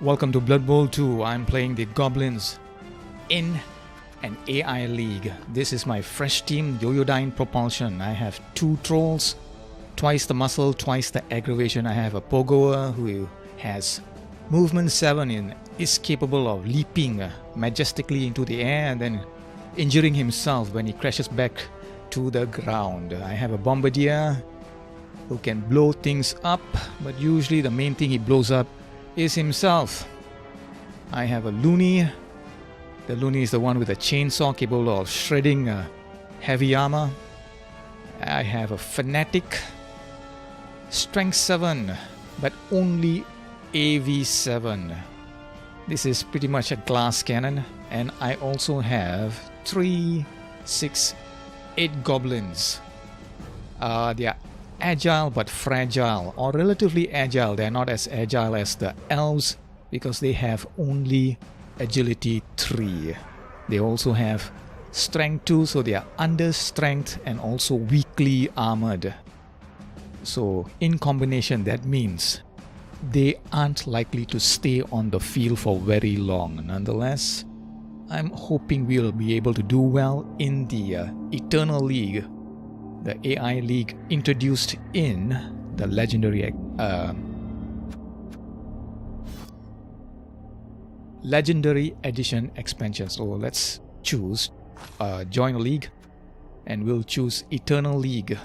Welcome to Blood Bowl 2. I'm playing the Goblins in an AI league. This is my fresh team, Yoyodyne Propulsion. I have 2 trolls, twice the muscle, twice the aggravation. I have a Pogoer who has movement 7 and is capable of leaping majestically into the air and then injuring himself when he crashes back to the ground. I have a Bombardier who can blow things up, but usually the main thing he blows up is himself. I have a Looney. The Looney is the one with a chainsaw capable of shredding heavy armor. I have a Fanatic, strength 7, but only AV7. This is pretty much a glass cannon. And I also have 3, 6, 8 goblins. They are agile but fragile, or relatively agile. They are not as agile as the elves because they have only agility 3. They also have strength 2, so they are under strength and also weakly armored. So in combination, that means they aren't likely to stay on the field for very long. Nonetheless, I'm hoping we'll be able to do well in the Eternal League, the AI League introduced in the Legendary Edition expansion. So let's choose join a league, and we'll choose Eternal League.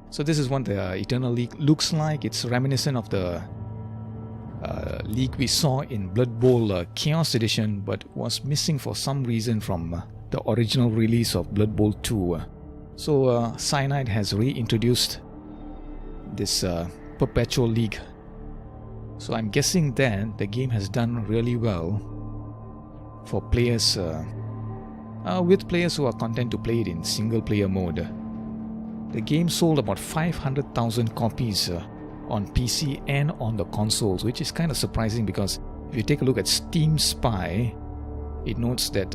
So this is what the Eternal League looks like. It's reminiscent of the league we saw in Blood Bowl Chaos Edition, but was missing for some reason from the original release of Blood Bowl 2. So Cyanide has reintroduced this Perpetual League. So I'm guessing that the game has done really well for players, with players who are content to play it in single player mode. The game sold about 500,000 copies on PC and on the consoles, which is kind of surprising because if you take a look at Steam Spy, it notes that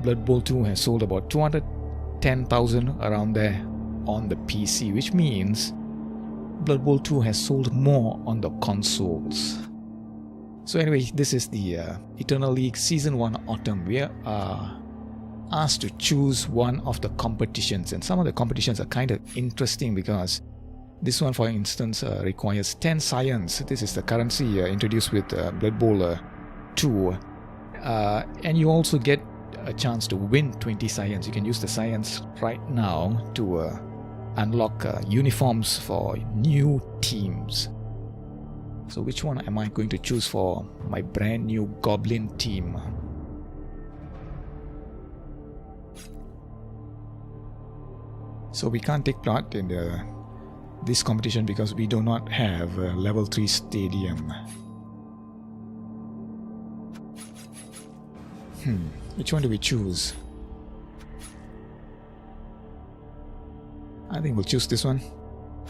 Blood Bowl 2 has sold about 210,000 around there on the PC, which means Blood Bowl 2 has sold more on the consoles. So anyway, this is the Eternal League Season 1 Autumn. We are asked to choose one of the competitions, and some of the competitions are kind of interesting because this one, for instance, requires 10 science. This is the currency introduced with Blood Bowl 2, and you also get a chance to win 20 science. You can use the science right now to unlock uniforms for new teams. So which one am I going to choose for my brand new Goblin team? So we can't take part in this competition because we do not have a level 3 stadium. Which one do we choose? I think we'll choose this one.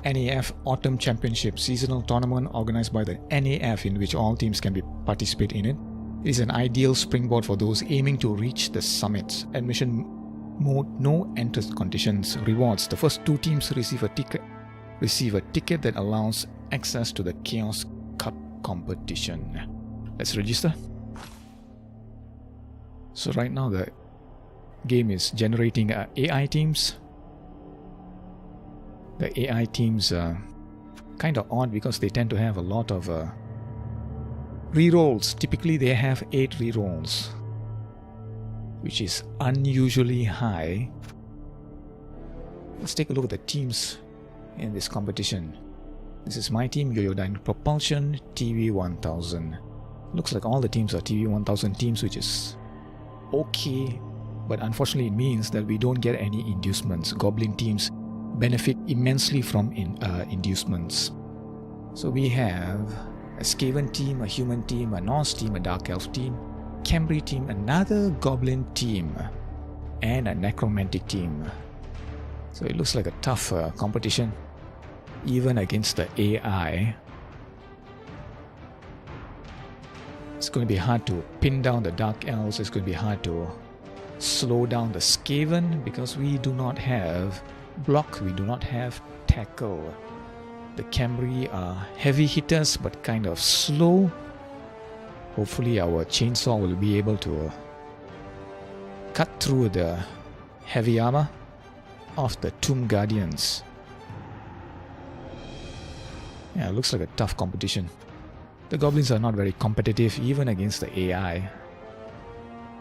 NAF Autumn Championship, seasonal tournament organized by the NAF in which all teams can participate in it. It is an ideal springboard for those aiming to reach the summits. Admission mode, no entrance conditions. Rewards: the first 2 teams receive a ticket that allows access to the Chaos Cup competition. Let's register. So right now the game is generating AI teams. The AI teams are kind of odd because they tend to have a lot of rerolls. Typically they have 8 rerolls, which is unusually high. Let's take a look at the teams in this competition. This is my team, Yoyodyne Propulsion, TV1000. Looks like all the teams are TV1000 teams, which is okay, but unfortunately it means that we don't get any inducements. Goblin teams benefit immensely from inducements. So we have a Skaven team, a Human team, a Norse team, a Dark Elf team, Khemri team, another Goblin team, and a Necromantic team. So it looks like a tough competition, even against the AI. It's going to be hard to pin down the Dark Elves. It's going to be hard to slow down the Skaven because we do not have block, we do not have tackle. The Khemri are heavy hitters but kind of slow, Hopefully our chainsaw will be able to cut through the heavy armor of the Tomb Guardians. Yeah, looks like a tough competition. The Goblins are not very competitive even against the AI.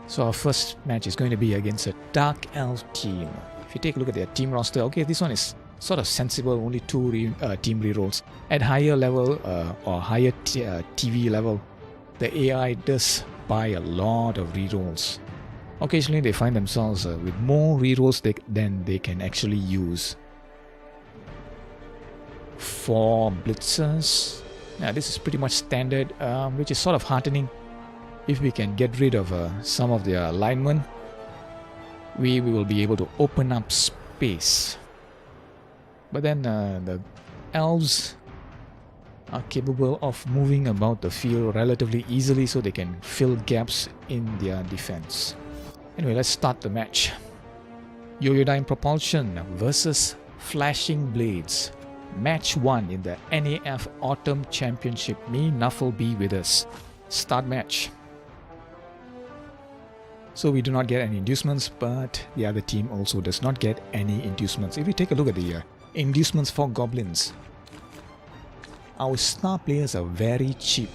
So our first match is going to be against a Dark Elf team. If you take a look at their team roster, okay, this one is sort of sensible, only 2 team rerolls. At higher level or higher TV level, the AI does buy a lot of rerolls. Occasionally they find themselves with more rerolls than they can actually use. 4 blitzers. Now this is pretty much standard, which is sort of heartening. If we can get rid of some of their linemen, we will be able to open up space. But then the elves are capable of moving about the field relatively easily, so they can fill gaps in their defense. Anyway, let's start the match. Yoyodyne Propulsion versus Flashing Blades. Match 1 in the NAF Autumn Championship. May Nuffle be with us. Start match. So we do not get any inducements, but the other team also does not get any inducements. If we take a look at the inducements for Goblins, our star players are very cheap.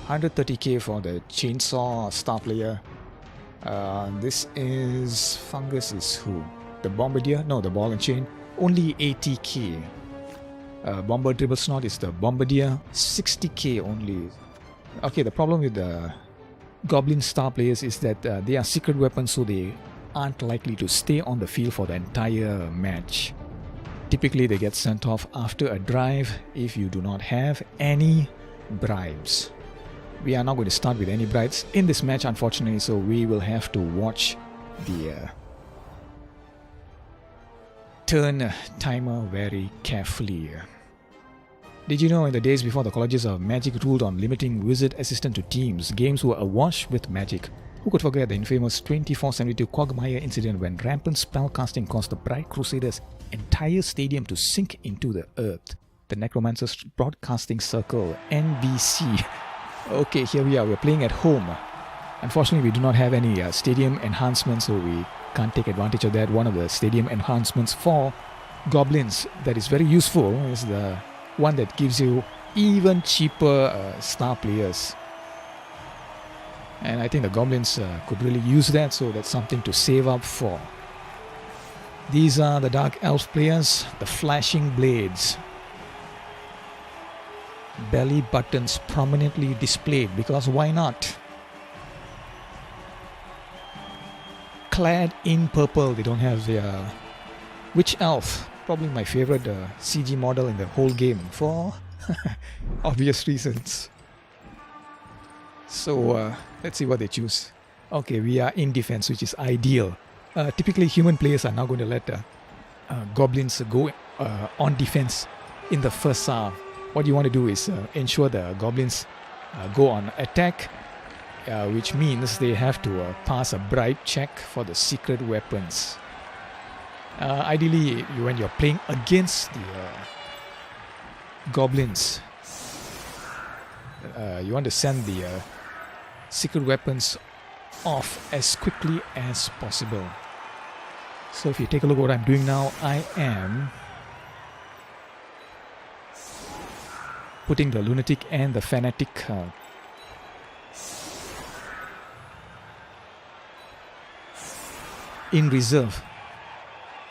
130k for the chainsaw star player. This is Fungus is who? The Bombardier? No, the Ball and Chain. Only 80k. Bomber Dribble Snot is the Bombardier. 60k only. Okay, the problem with the Goblin star players is that they are secret weapons, so they aren't likely to stay on the field for the entire match. Typically they get sent off after a drive if you do not have any bribes. We are not going to start with any bribes in this match, unfortunately, so we will have to watch the turn timer very carefully. Did you know in the days before the colleges of magic ruled on limiting wizard assistant to teams, games were awash with magic? Who could forget the infamous 2472 Quagmire incident when rampant spellcasting caused the Bright Crusaders' entire stadium to sink into the earth? The Necromancer's Broadcasting Circle, NBC. Okay, here we are, we're playing at home. Unfortunately, we do not have any stadium enhancements, so we can't take advantage of that. One of the stadium enhancements for Goblins that is very useful is the one that gives you even cheaper star players. And I think the Goblins could really use that, so that's something to save up for. These are the Dark Elves players, the Flashing Blades. Belly buttons prominently displayed, because why not? Clad in purple, they don't have their Witch Elf, probably my favorite CG model in the whole game for obvious reasons. So let's see what they choose. Okay, we are in defense, which is ideal. Typically human players are now going to let Goblins go on defense in the first half. What you want to do is ensure the Goblins go on attack, which means they have to pass a bribe check for the secret weapons. Ideally, when you're playing against the Goblins, you want to send the secret weapons off as quickly as possible. So if you take a look at what I'm doing now, I am putting the Lunatic and the Fanatic in reserve.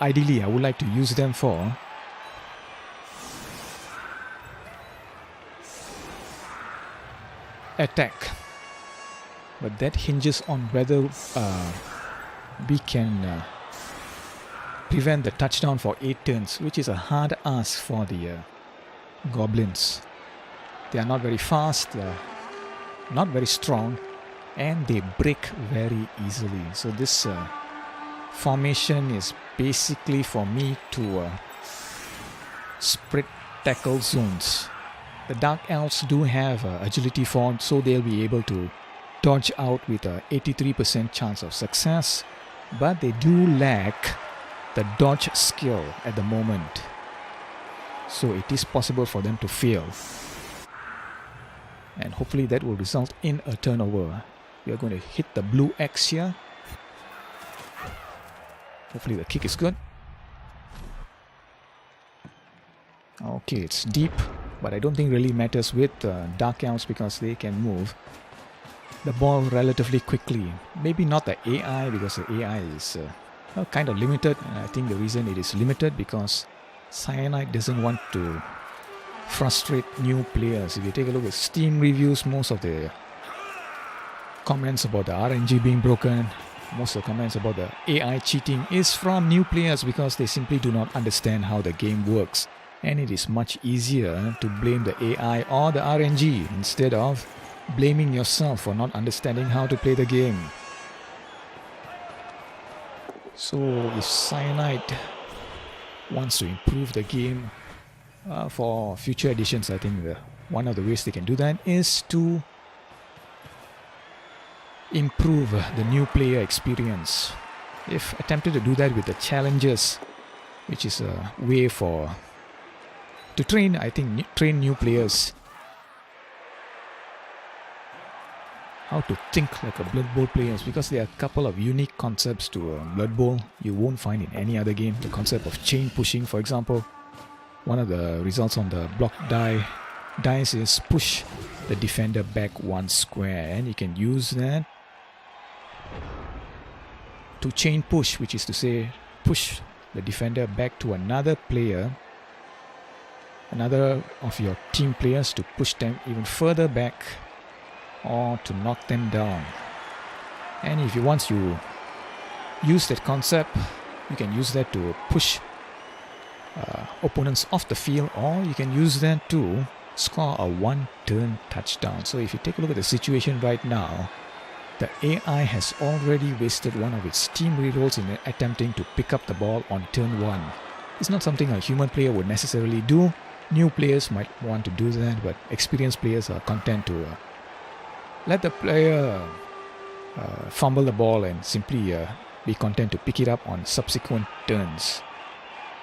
Ideally, I would like to use them for attack, but that hinges on whether we can prevent the touchdown for 8 turns, which is a hard ask for the Goblins. They are not very fast, not very strong, and they break very easily. So this formation is basically for me to spread tackle zones. The Dark Elves do have agility 4, so they'll be able to dodge out with a 83% chance of success, but they do lack the dodge skill at the moment, so it is possible for them to fail. And hopefully that will result in a turnover. We are going to hit the blue X here. Hopefully the kick is good. Okay, it's deep, but I don't think really matters with Dark Elves because they can move the ball relatively quickly. Maybe not the AI, because the AI is kind of limited. And I think the reason it is limited because Cyanide doesn't want to frustrate new players. If you take a look at Steam reviews, most of the comments about the RNG being broken, most of the comments about the AI cheating is from new players because they simply do not understand how the game works. And it is much easier to blame the AI or the RNG instead of blaming yourself for not understanding how to play the game. So if Cyanide wants to improve the game for future editions, I think one of the ways they can do that is to improve the new player experience. If attempted to do that with the challenges, which is a way to train, I think, train new players how to think like a Blood Bowl players, because there are a couple of unique concepts to Blood Bowl you won't find in any other game. The concept of chain pushing, for example. One of the results on the block dice is push the defender back one square, and you can use that to chain push, which is to say push the defender back to another player, another of your team players, to push them even further back or to knock them down. And if once you use that concept, you can use that to push opponents off the field, or you can use that to score a one-turn touchdown. So if you take a look at the situation right now, the AI has already wasted one of its team rerolls in attempting to pick up the ball on turn 1. It's not something a human player would necessarily do. New players might want to do that, but experienced players are content to let the player fumble the ball and simply be content to pick it up on subsequent turns.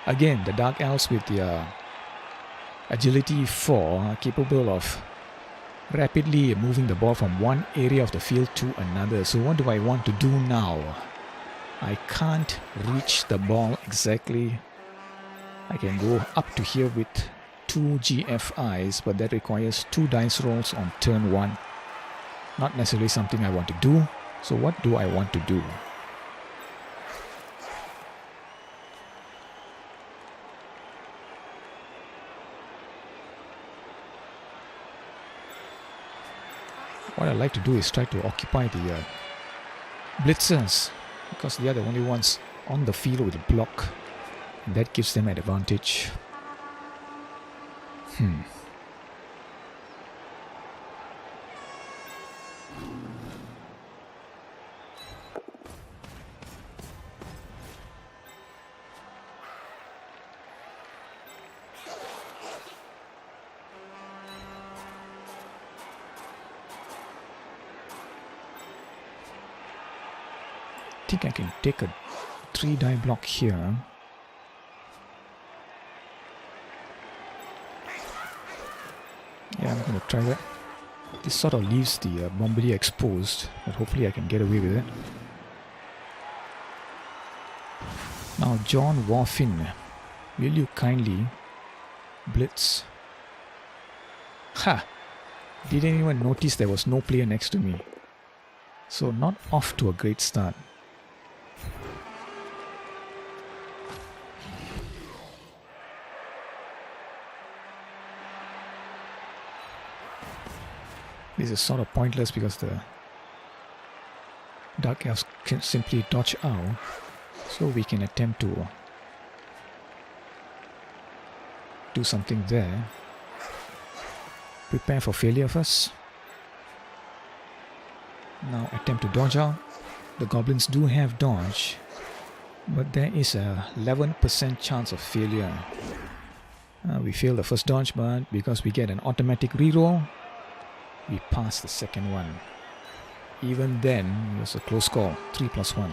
Again, the Dark Elves with their agility 4 are capable of rapidly moving the ball from one area of the field to another. So what do I want to do now? I can't reach the ball exactly. I can go up to here with 2 GFIs, but that requires 2 dice rolls on turn 1. Not necessarily something I want to do. So what do I want to do? What I like to do is try to occupy the blitzers, because they are the only ones on the field with a block, and that gives them an advantage. I think I can take a 3-die block here. Yeah, I'm going to try that. This sort of leaves the Bombardier exposed, but hopefully I can get away with it. Now, John Warfin, will you kindly blitz? Ha! Didn't even notice there was no player next to me. So not off to a great start. This is sort of pointless because the Dark Elves can simply dodge out, so we can attempt to do something there. Prepare for failure first. Now attempt to dodge out. The Goblins do have dodge, but there is a 11% chance of failure. We fail the first dodge, but because we get an automatic reroll, we pass the second one. Even then, it was a close call. 3+1.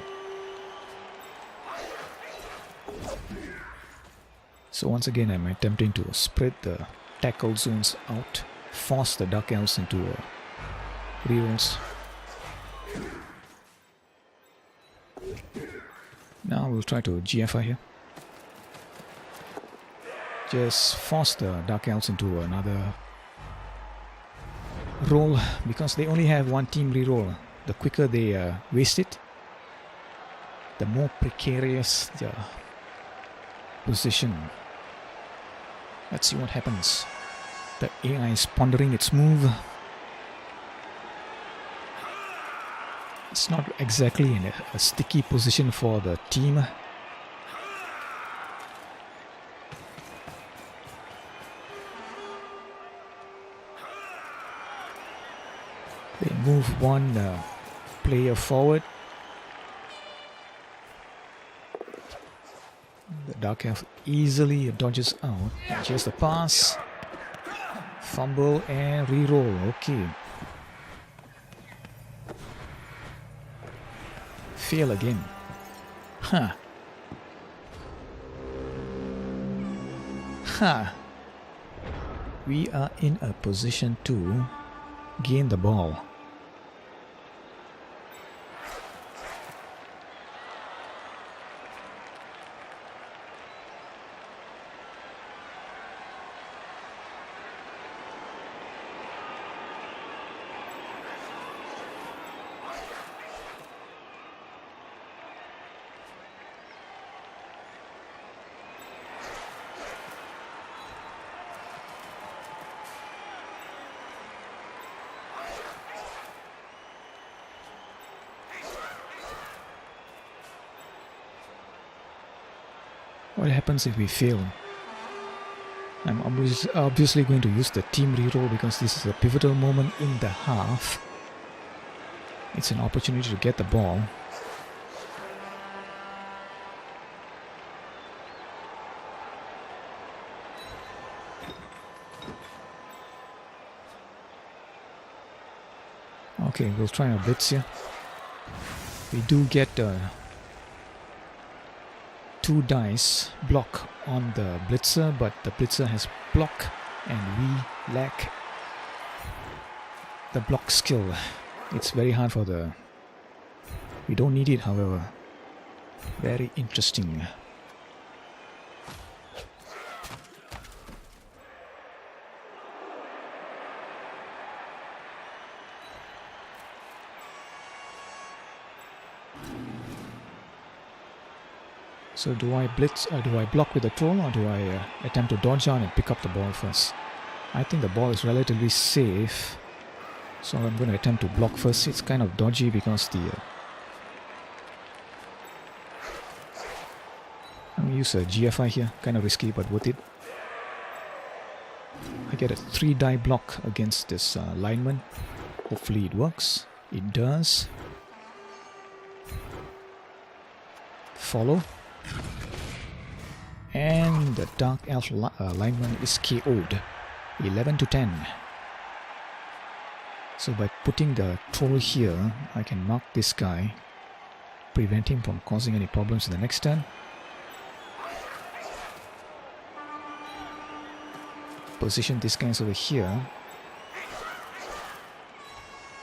So once again, I'm attempting to spread the tackle zones out force the Dark Elves into rerolls. Now we'll try to GFI here. Just force the Dark Elves into another roll because they only have one team reroll. The quicker they waste it, the more precarious the position. Let's see what happens. The AI is pondering its move. It's not exactly in a sticky position for the team. They move one player forward. The Dark Elf easily dodges out. Just a pass. Fumble and reroll. Okay. Fail again. Huh. Huh. We are in a position to gain the ball. What happens if we fail? I'm obviously going to use the team reroll because this is a pivotal moment in the half. It's an opportunity to get the ball. Okay, we'll try a blitz here. We do get 2 dice block on the blitzer, but the blitzer has block and we lack the block skill. It's very hard for the... We don't need it, however. Very interesting. So do I blitz or do I block with the troll, or do I attempt to dodge on and pick up the ball first? I think the ball is relatively safe, so I'm going to attempt to block first. It's kind of dodgy because the... I'm going to use a GFI here, kind of risky but worth it. I get a 3 die block against this lineman. Hopefully it works. It does. Follow. And the Dark Elf lineman is KO'd. 11 to 10. So by putting the troll here, I can mark this guy, prevent him from causing any problems in the next turn. Position these guys over here.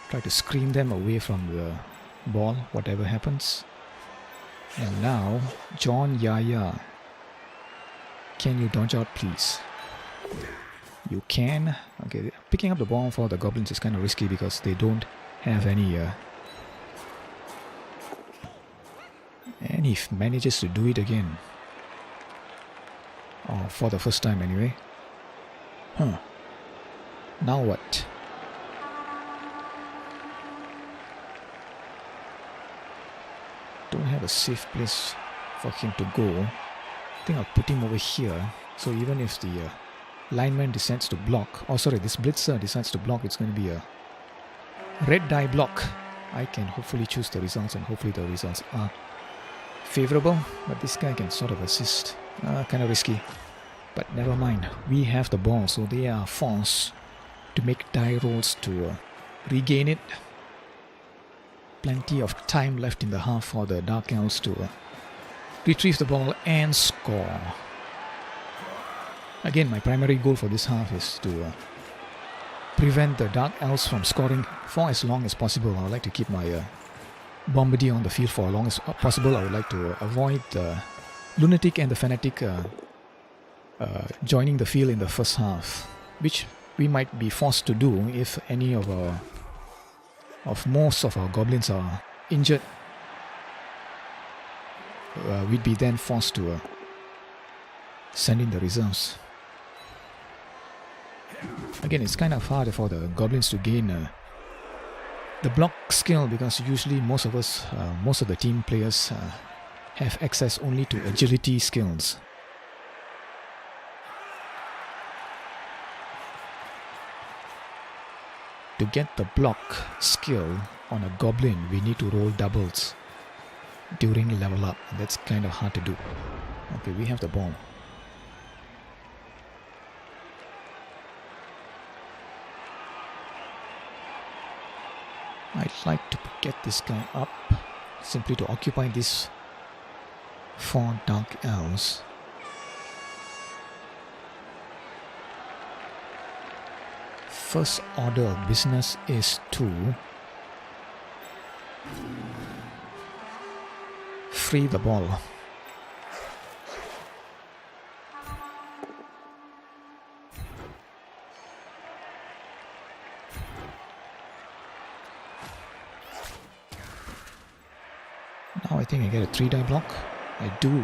Try to screen them away from the ball, whatever happens. And now, John Yaya. Can you dodge out, please? You can. Okay, picking up the ball for the Goblins is kind of risky because they don't have any... and he manages to do it again. Oh, for the first time anyway. Huh. Now what? Don't have a safe place for him to go. I think I'll put him over here. So even if the lineman decides to block, oh sorry, this blitzer decides to block, it's going to be a red die block. I can hopefully choose the results, and hopefully the results are favorable. But this guy can sort of assist. Kind of risky. But never mind. We have the ball, so they are forced to make die rolls to regain it. Plenty of time left in the half for the Dark Elves to retrieve the ball and score. Again, my primary goal for this half is to prevent the Dark Elves from scoring for as long as possible. I would like to keep my Bombardier on the field for as long as possible. I would like to avoid the Lunatic and the Fanatic joining the field in the first half, which we might be forced to do if any of most of our Goblins are injured. We'd be then forced to send in the reserves. Again, it's kind of hard for the Goblins to gain the block skill, because usually most of the team players have access only to agility skills. To get the block skill on a Goblin, we need to roll doubles during level up. That's kind of hard to do. Okay, we have the ball. I'd like to get this guy up simply to occupy this 4 Dark Elves. First order of business is to free the ball. Now I think I get a 3-die block. I do.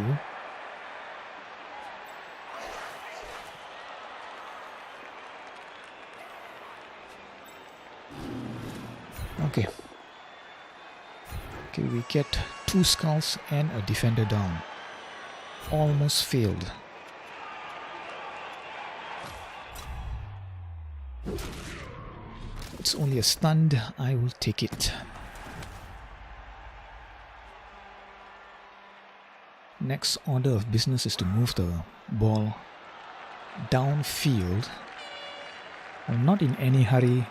Okay. Okay, we get 2 skulls and a defender down. Almost failed. It's only a stunned. I will take it. Next order of business is to move the ball downfield. I'm not in any hurry.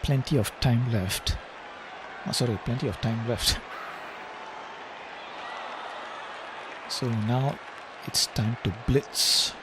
Plenty of time left. Oh, sorry, plenty of time left. So now it's time to blitz.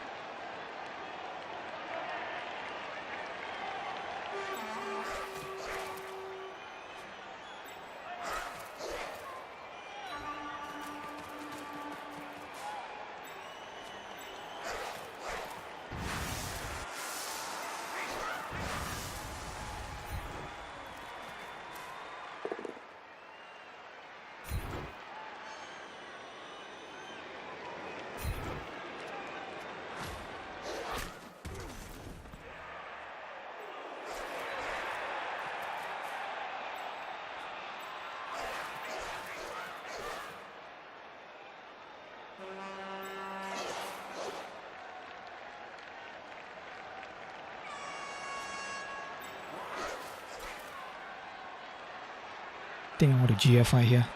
I think I want to GFI here.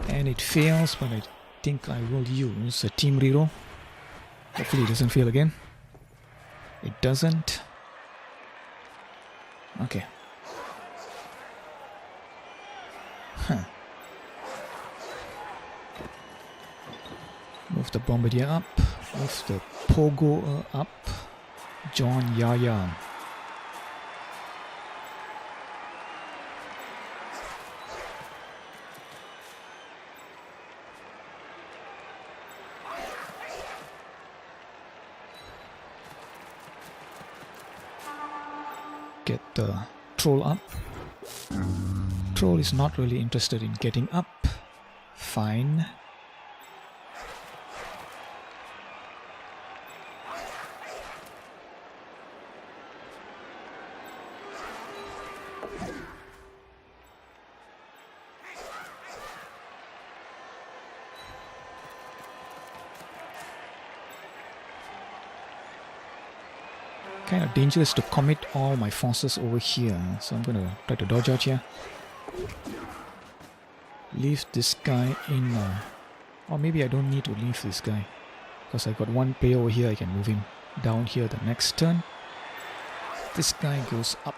And it fails, but I think I will use a team reroll. Hopefully it doesn't fail again. It doesn't. Okay. Huh. Move the Bombardier up. Move the Pogo up. John Yaya. Get the troll up. Troll is not really interested in getting up. Fine. Kind of dangerous to commit all my forces over here, so I'm gonna try to dodge out here. Leave this guy in, or maybe I don't need to leave this guy, because I got one player over here. I can move him down here the next turn. This guy goes up.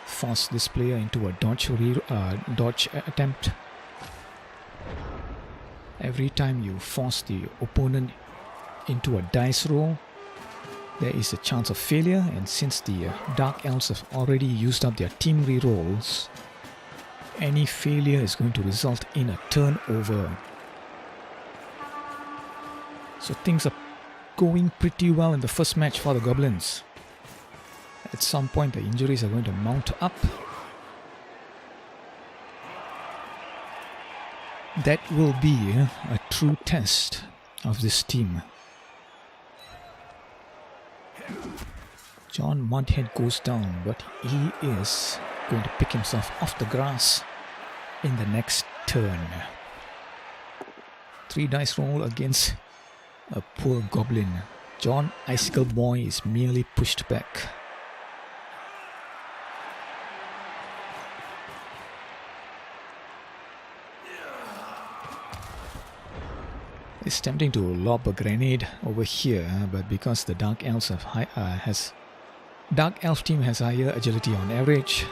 Force this player into a dodge attempt. Every time you force the opponent into a dice roll, there is a chance of failure, and since the Dark Elves have already used up their team rerolls, any failure is going to result in a turnover. So things are going pretty well in the first match for the Goblins. At some point the injuries are going to mount up. That will be a true test of this team. John Mudhead goes down, but he is going to pick himself off the grass in the next turn. 3 dice roll against a poor goblin. John Icicle Boy is merely pushed back. It's tempting to lob a grenade over here, but because the Dark Elves Dark Elf team has higher agility on average,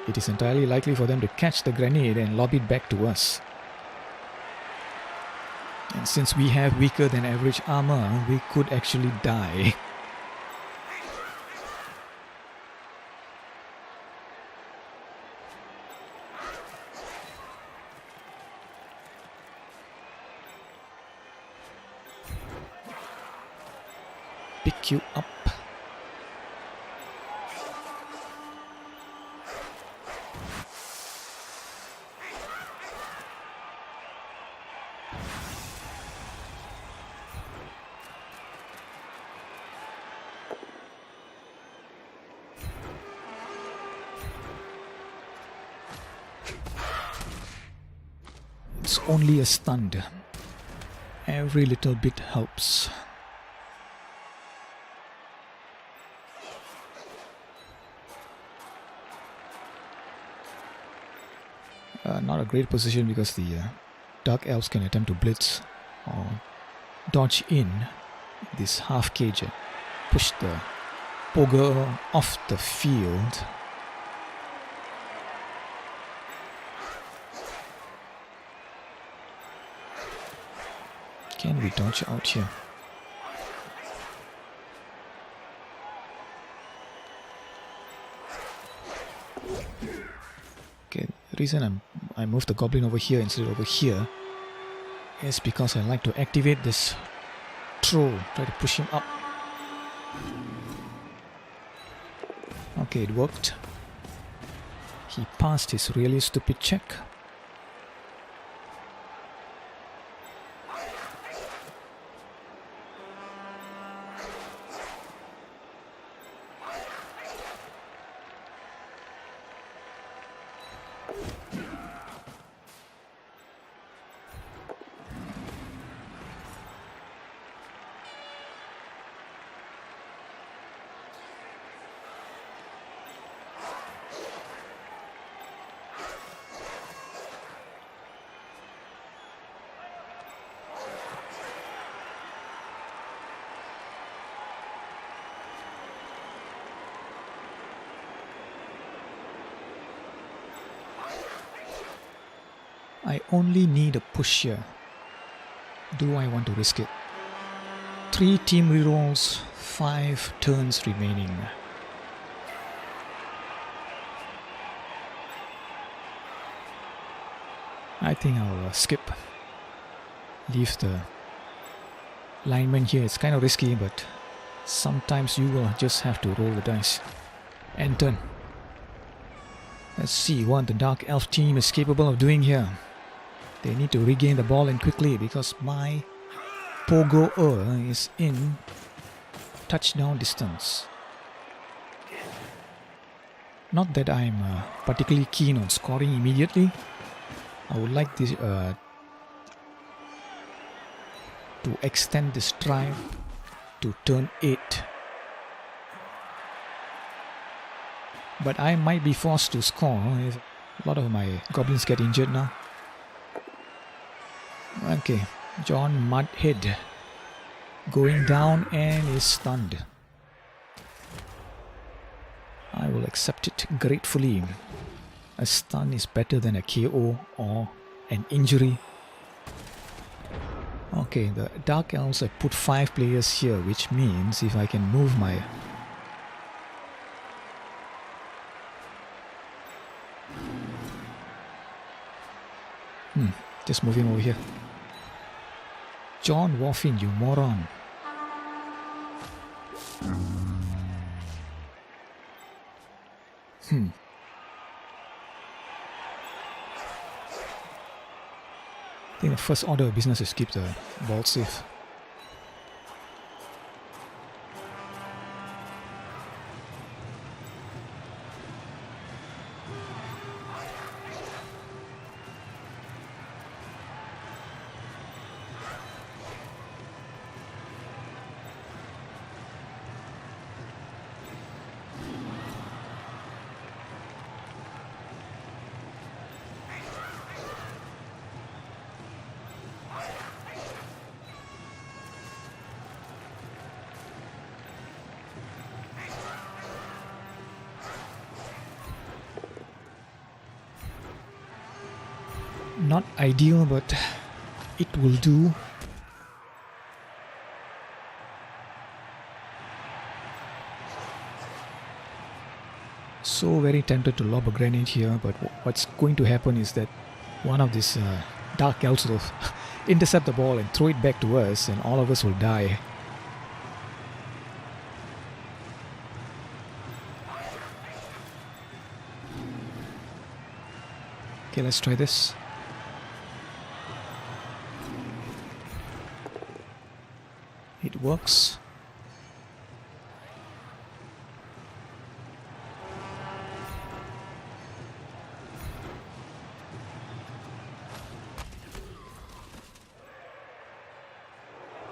it is entirely likely for them to catch the grenade and lob it back to us. And since we have weaker than average armor, we could actually die. Pick you up. It's only a stunned. Every little bit helps. Not a great position because the Dark Elves can attempt to blitz or dodge in this half cage and push the ogre off the field. Can we dodge out here? Okay, the reason I moved the goblin over here instead of over here is because I like to activate this throw, try to push him up. Okay, it worked. He passed his really stupid check. I only need a push here. Do I want to risk it? 3 team rerolls, 5 turns remaining. I think I'll skip. Leave the lineman here. It's kind of risky, but sometimes you will just have to roll the dice. End turn. Let's see what the Dark Elf team is capable of doing here. They need to regain the ball and quickly because my Pogo is in touchdown distance. Not that I'm particularly keen on scoring immediately. I would like this to extend this drive to turn 8. But I might be forced to score if a lot of my goblins get injured now. Okay, John Mudhead going down and is stunned. I will accept it gratefully. A stun is better than a KO or an injury. Okay, the Dark Elves have put 5 players here, which means if I can move my... just moving over here. John Warfin, you moron. I think the first order of business is keep the ball safe. Not ideal, but it will do. So very tempted to lob a grenade here, but what's going to happen is that one of these Dark Elves will intercept the ball and throw it back to us, and all of us will die. Okay, let's try this. It works.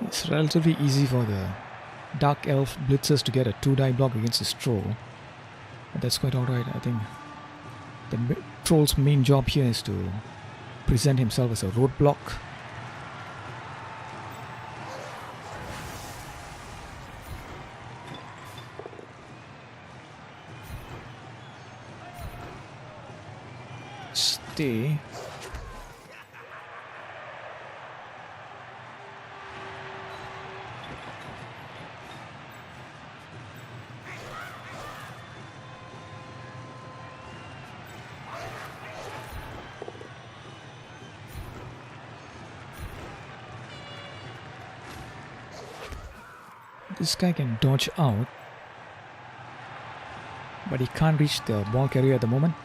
It's relatively easy for the Dark Elf blitzers to get a 2-die block against this troll. But that's quite alright. I think the troll's main job here is to present himself as a roadblock. Stay. This guy can dodge out, but he can't reach the ball carrier at the moment.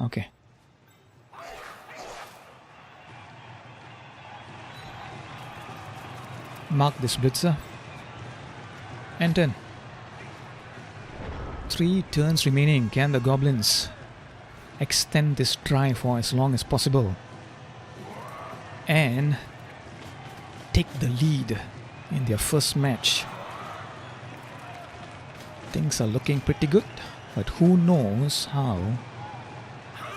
Okay. Mark this blitzer. And 10. 3 turns remaining. Can the Goblins extend this drive for as long as possible and take the lead in their first match? Things are looking pretty good, but who knows how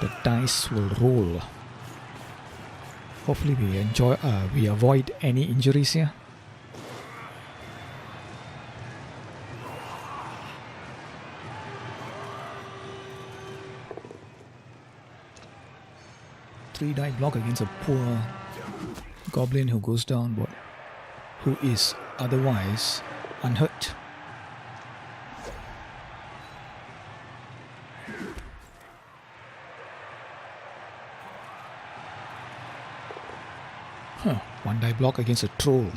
the dice will roll. Hopefully we avoid any injuries here. Three-die block against a poor Goblin who goes down, but who is otherwise unhurt. One-die block against a troll.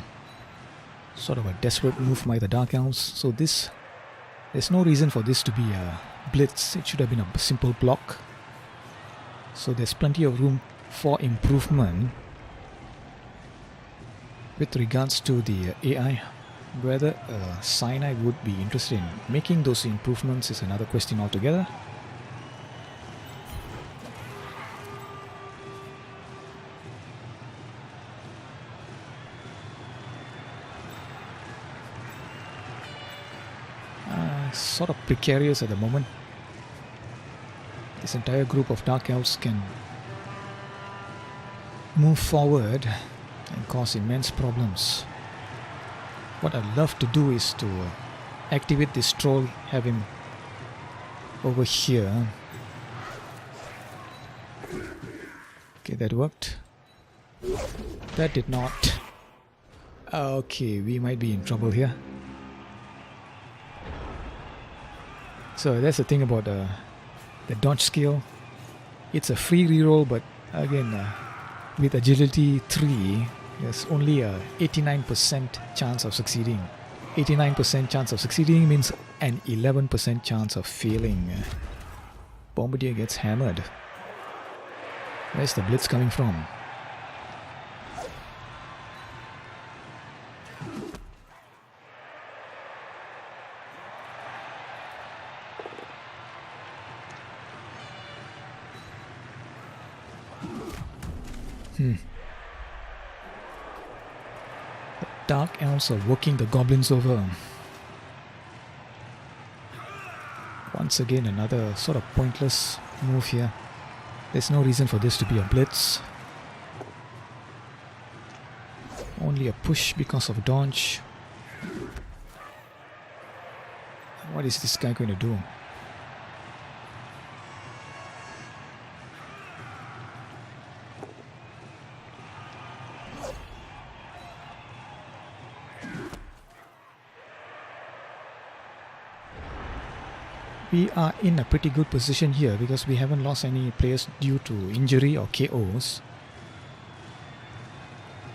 Sort of a desperate move by the Dark Elves. So there's no reason for this to be a blitz. It should have been a simple block. So there's plenty of room for improvement with regards to the AI. Whether Sinai would be interested in making those improvements is another question altogether. Sort of precarious at the moment. This entire group of Dark Elves can move forward and cause immense problems. What I'd love to do is to activate this troll, have him over here. Okay, that worked. That did not. Okay, we might be in trouble here. So that's the thing about the dodge skill. It's a free reroll, but again, with agility 3, there's only a 89% chance of succeeding. 89% chance of succeeding means an 11% chance of failing. Bombardier gets hammered. Where's the blitz coming from? The Dark Elves are working the Goblins over. Once again, another sort of pointless move here. There's no reason for this to be a blitz. Only a push because of dodge. What is this guy going to do? We are in a pretty good position here because we haven't lost any players due to injury or KOs.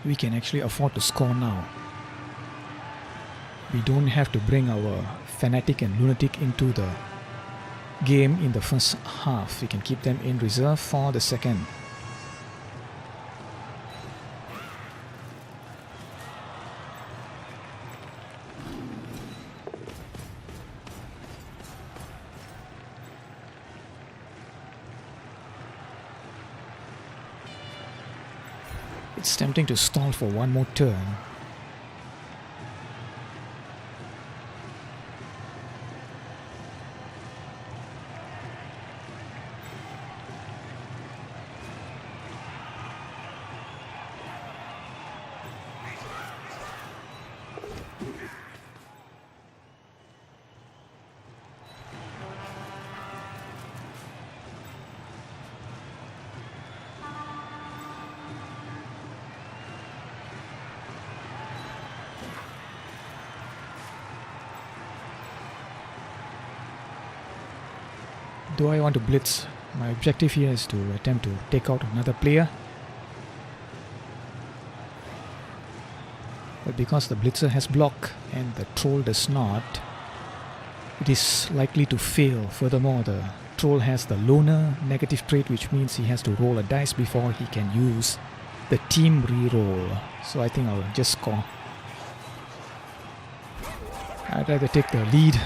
We can actually afford to score now. We don't have to bring our Fanatic and Lunatic into the game in the first half. We can keep them in reserve for the second. It's tempting to stall for one more turn. Do I want to blitz? My objective here is to attempt to take out another player. But because the blitzer has block and the troll does not, it is likely to fail. Furthermore, the troll has the loner negative trait, which means he has to roll a dice before he can use the team reroll. So I think I'll just score. I'd rather take the lead.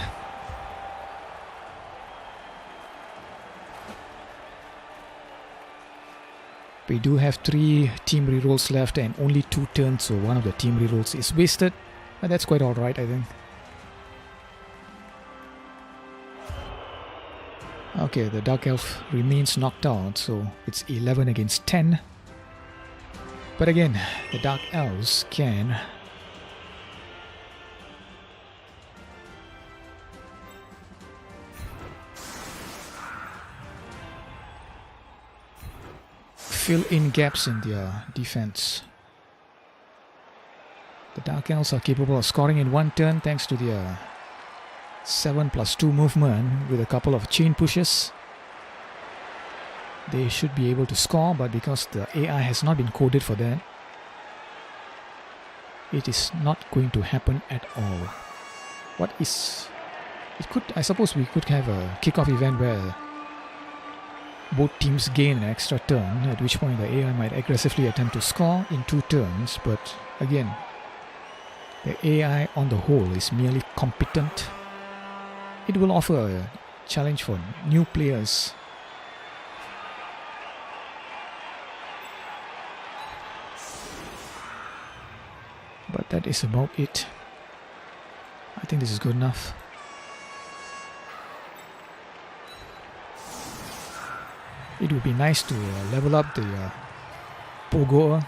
We do have 3 team rerolls left and only 2 turns, so one of the team rerolls is wasted. But that's quite alright, I think. Okay, the Dark Elf remains knocked out, so it's 11 against 10. But again, the Dark Elves can fill in gaps in their defense. The Dark Elves are capable of scoring in one turn thanks to their 7+2 movement with a couple of chain pushes. They should be able to score, but because the AI has not been coded for that, it is not going to happen at all. I suppose we could have a kickoff event where both teams gain an extra turn, at which point the AI might aggressively attempt to score in 2 turns, but again, the AI on the whole is merely competent. It will offer a challenge for new players. But that is about it. I think this is good enough. It would be nice to level up the Pogoer.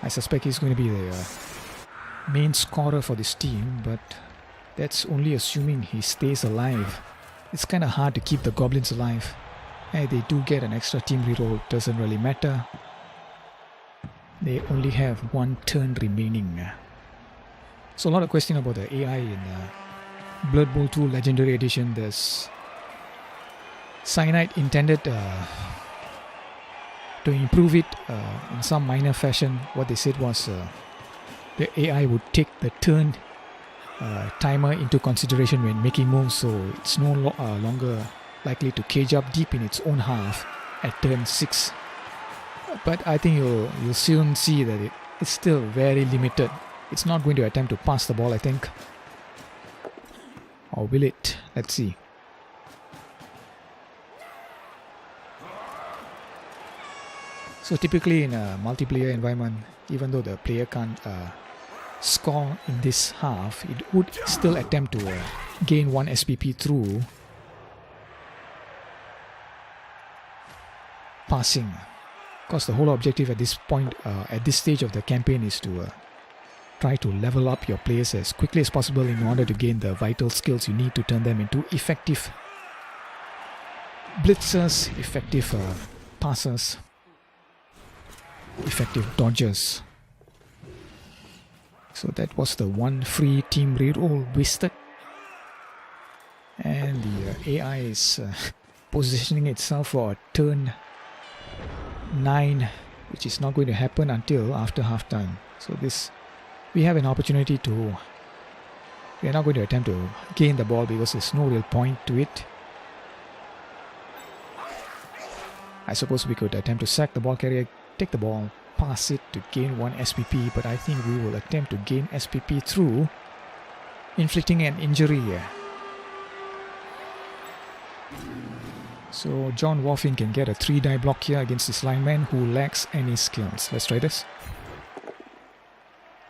I suspect he's going to be the main scorer for this team, but that's only assuming he stays alive. It's kind of hard to keep the Goblins alive. Hey, they do get an extra team reroll, doesn't really matter. They only have one turn remaining. So a lot of question about the AI in Blood Bowl 2 Legendary Edition. There's Cyanide intended to improve it in some minor fashion. What they said was the AI would take the turn timer into consideration when making moves, so it's no longer likely to cage up deep in its own half at turn 6. But I think you'll soon see that it's still very limited. It's not going to attempt to pass the ball, I think. Or will it? Let's see. So typically in a multiplayer environment, even though the player can't score in this half, it would still attempt to gain 1 SPP through passing. Because the whole objective at this point, at this stage of the campaign, is to try to level up your players as quickly as possible in order to gain the vital skills you need to turn them into effective blitzers, effective passers, effective dodgers. So that was the one free team reroll wasted. And the AI is positioning itself for a turn 9, which is not going to happen until after halftime. So this, we have an opportunity to, we are not going to attempt to gain the ball because there's no real point to it. I suppose we could attempt to sack the ball carrier, take the ball, pass it to gain 1 SPP, but I think we will attempt to gain SPP through inflicting an injury here. So John Warfin can get a 3-die block here against this lineman who lacks any skills. Let's try this.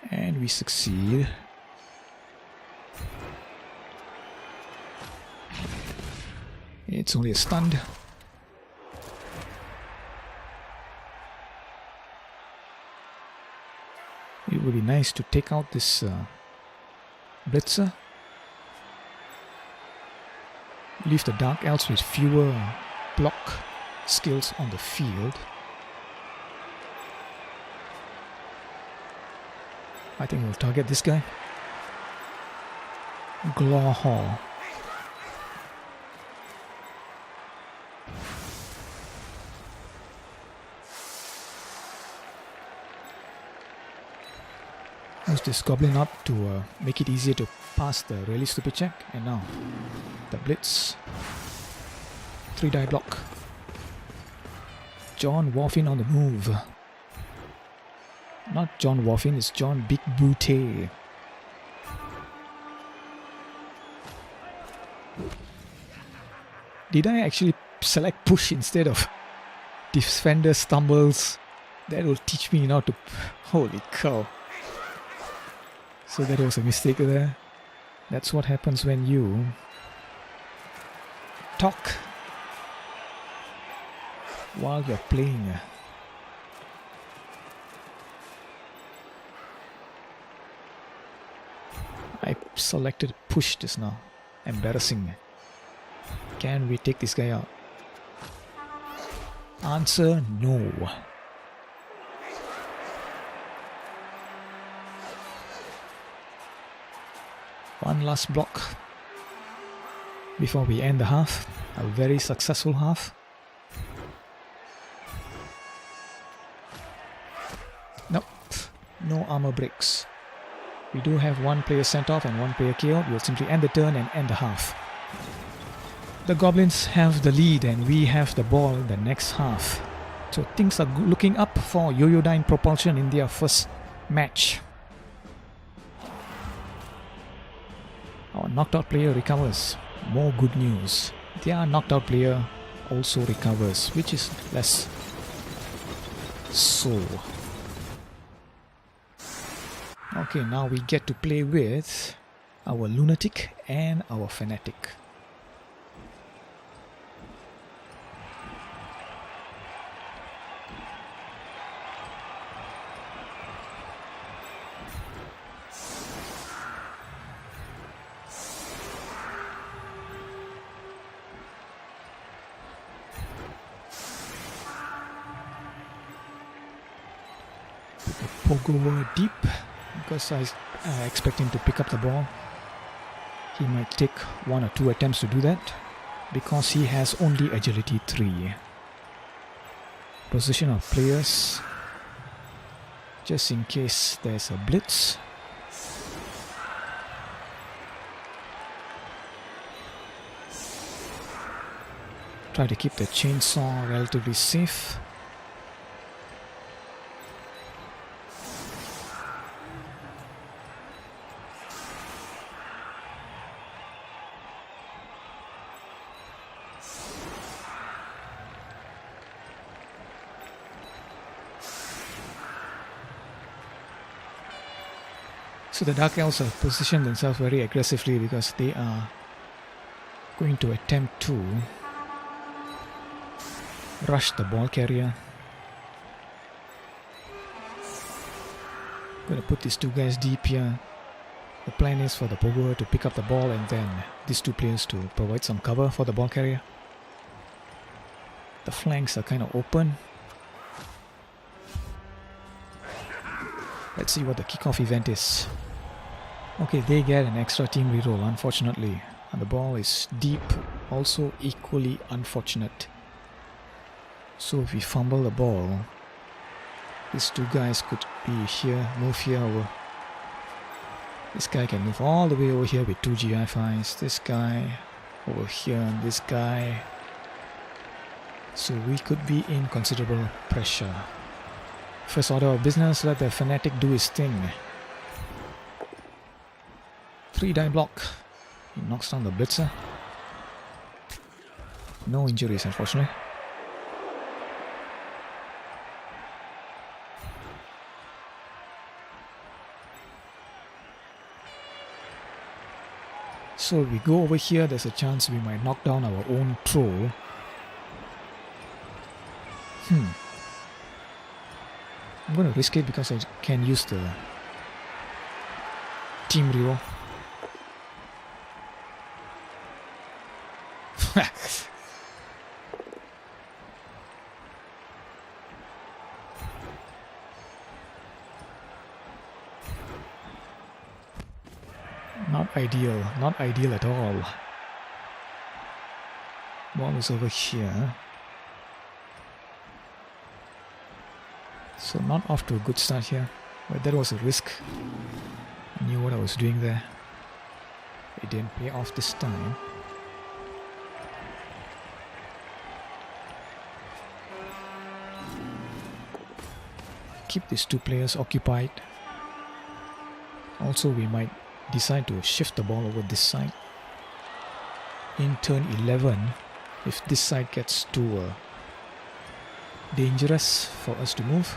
And we succeed. It's only a stunned. It would be nice to take out this blitzer. Leave the Dark Elves with fewer block skills on the field. I think we'll target this guy. Glawhaw. Use this goblin up to make it easier to pass the really stupid check. And now the blitz. 3-die block. John Warfin on the move. Not John Warfin, it's John Big Booty. Did I actually select push instead of defender stumbles? That will teach me not to... Holy cow. So that was a mistake there. That's what happens when you talk while you're playing. I selected push just now. Embarrassing. Can we take this guy out? Answer no. One last block before we end the half. A very successful half. Nope, no armor breaks. We do have one player sent off and one player killed. We'll simply end the turn and end the half. The Goblins have the lead and we have the ball in the next half. So things are looking up for Yoyodyne Propulsion in their first match. Our knocked out player recovers. More good news. Their knocked out player also recovers, which is less so. Okay, now we get to play with our Lunatic and our Fanatic. Pogo deep because I expect him to pick up the ball. He might take 1 or 2 attempts to do that because he has only agility 3. Position of players just in case there's a blitz. Try to keep the chainsaw relatively safe. So the Dark Elves have positioned themselves very aggressively because they are going to attempt to rush the ball carrier. Going to put these 2 guys deep here. The plan is for the Pogo to pick up the ball and then these 2 players to provide some cover for the ball carrier. The flanks are kind of open. Let's see what the kickoff event is. Okay, they get an extra team reroll, unfortunately. And the ball is deep, also equally unfortunate. So if we fumble the ball, these 2 guys could be here, move here over. This guy can move all the way over here with 2 GI5s. This guy over here and this guy. So we could be in considerable pressure. First order of business, let the fanatic do his thing. 3 die block. He knocks down the blitzer. No injuries, unfortunately. So if we go over here, there's a chance we might knock down our own troll. I'm going to risk it because I can use the team reroll. Not ideal at all. Ball is over here. So not off to a good start here, but that was a risk. I knew what I was doing there. It didn't pay off this time. Keep these 2 players occupied. Also, we might decide to shift the ball over this side. In turn 11, if this side gets too dangerous for us to move,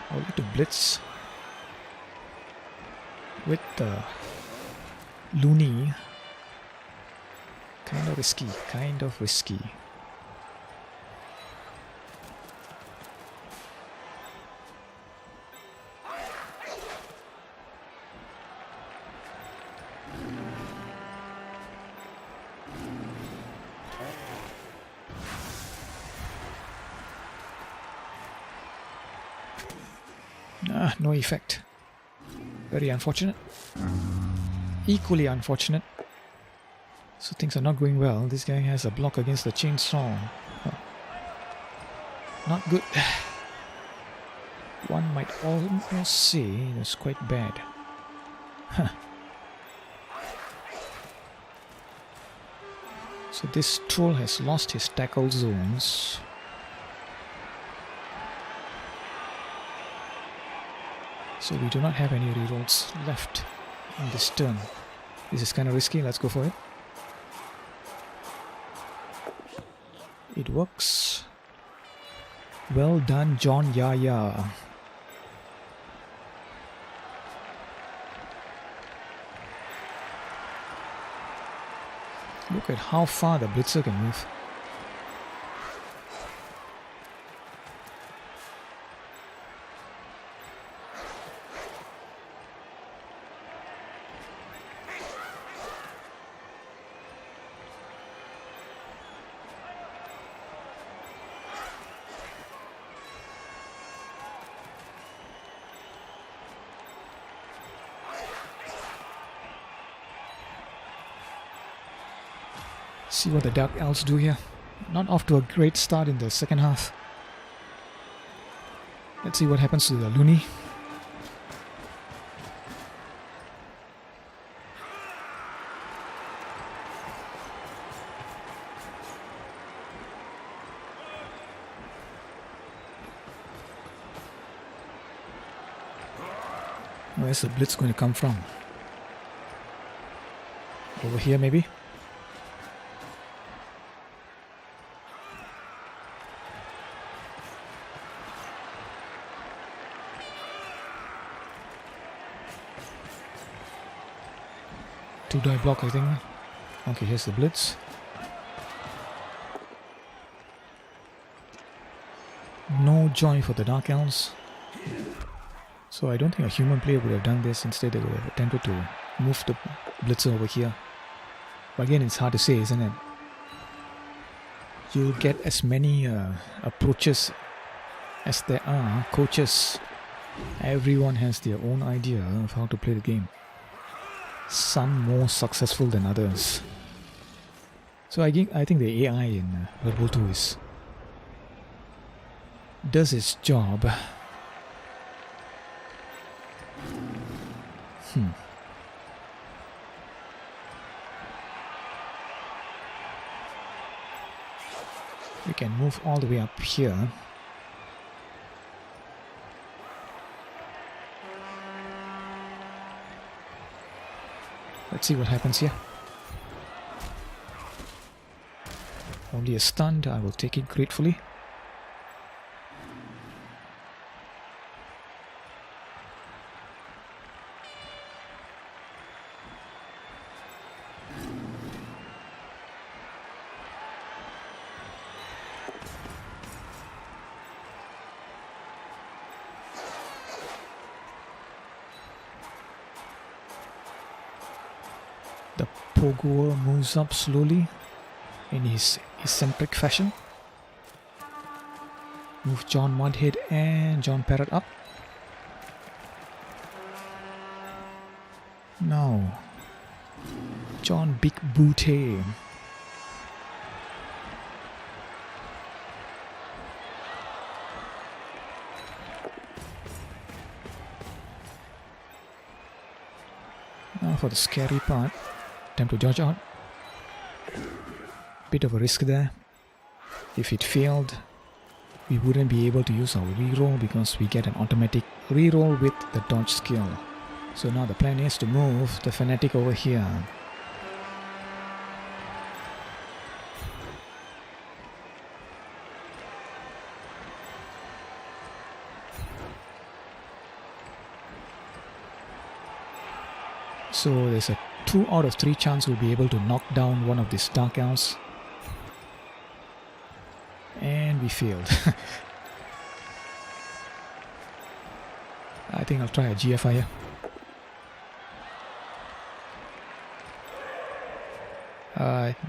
I would like to blitz with the Looney. Kind of risky. No effect. Very unfortunate. Equally unfortunate. So things are not going well. This guy has a block against the chainsaw. Not good. One might almost say that's quite bad. So this troll has lost his tackle zones. So we do not have any rerolls left in this turn. This is kind of risky, let's go for it. It works. Well done, John Yaya. Look at how far the blitzer can move. See what the Dark Elves do here. Not off to a great start in the second half. Let's see what happens to the Looney. Where's the blitz going to come from? Over here maybe? Two-die block, I think. Okay, here's the blitz. No joy for the Dark Elves. So I don't think a human player would have done this. Instead, they would have attempted to move the blitzer over here. But again, it's hard to say, isn't it? You'll get as many approaches as there are coaches. Everyone has their own idea of how to play the game. Some more successful than others. So I think the AI in Blood Bowl 2 does its job. We can move all the way up here. Let's see what happens here. Only a stunt, I will take it gratefully. The Pogoer moves up slowly in his eccentric fashion. Move John Mudhead and John Parrot up. Now, John Big Booty. Now for the scary part. Time to dodge out. Bit of a risk there. If it failed, we wouldn't be able to use our reroll because we get an automatic reroll with the dodge skill. So now the plan is to move the Fanatic over here. So there's a 2 out of 3 chance we'll be able to knock down one of these Dark Elves. And we failed. I think I'll try a GFI here.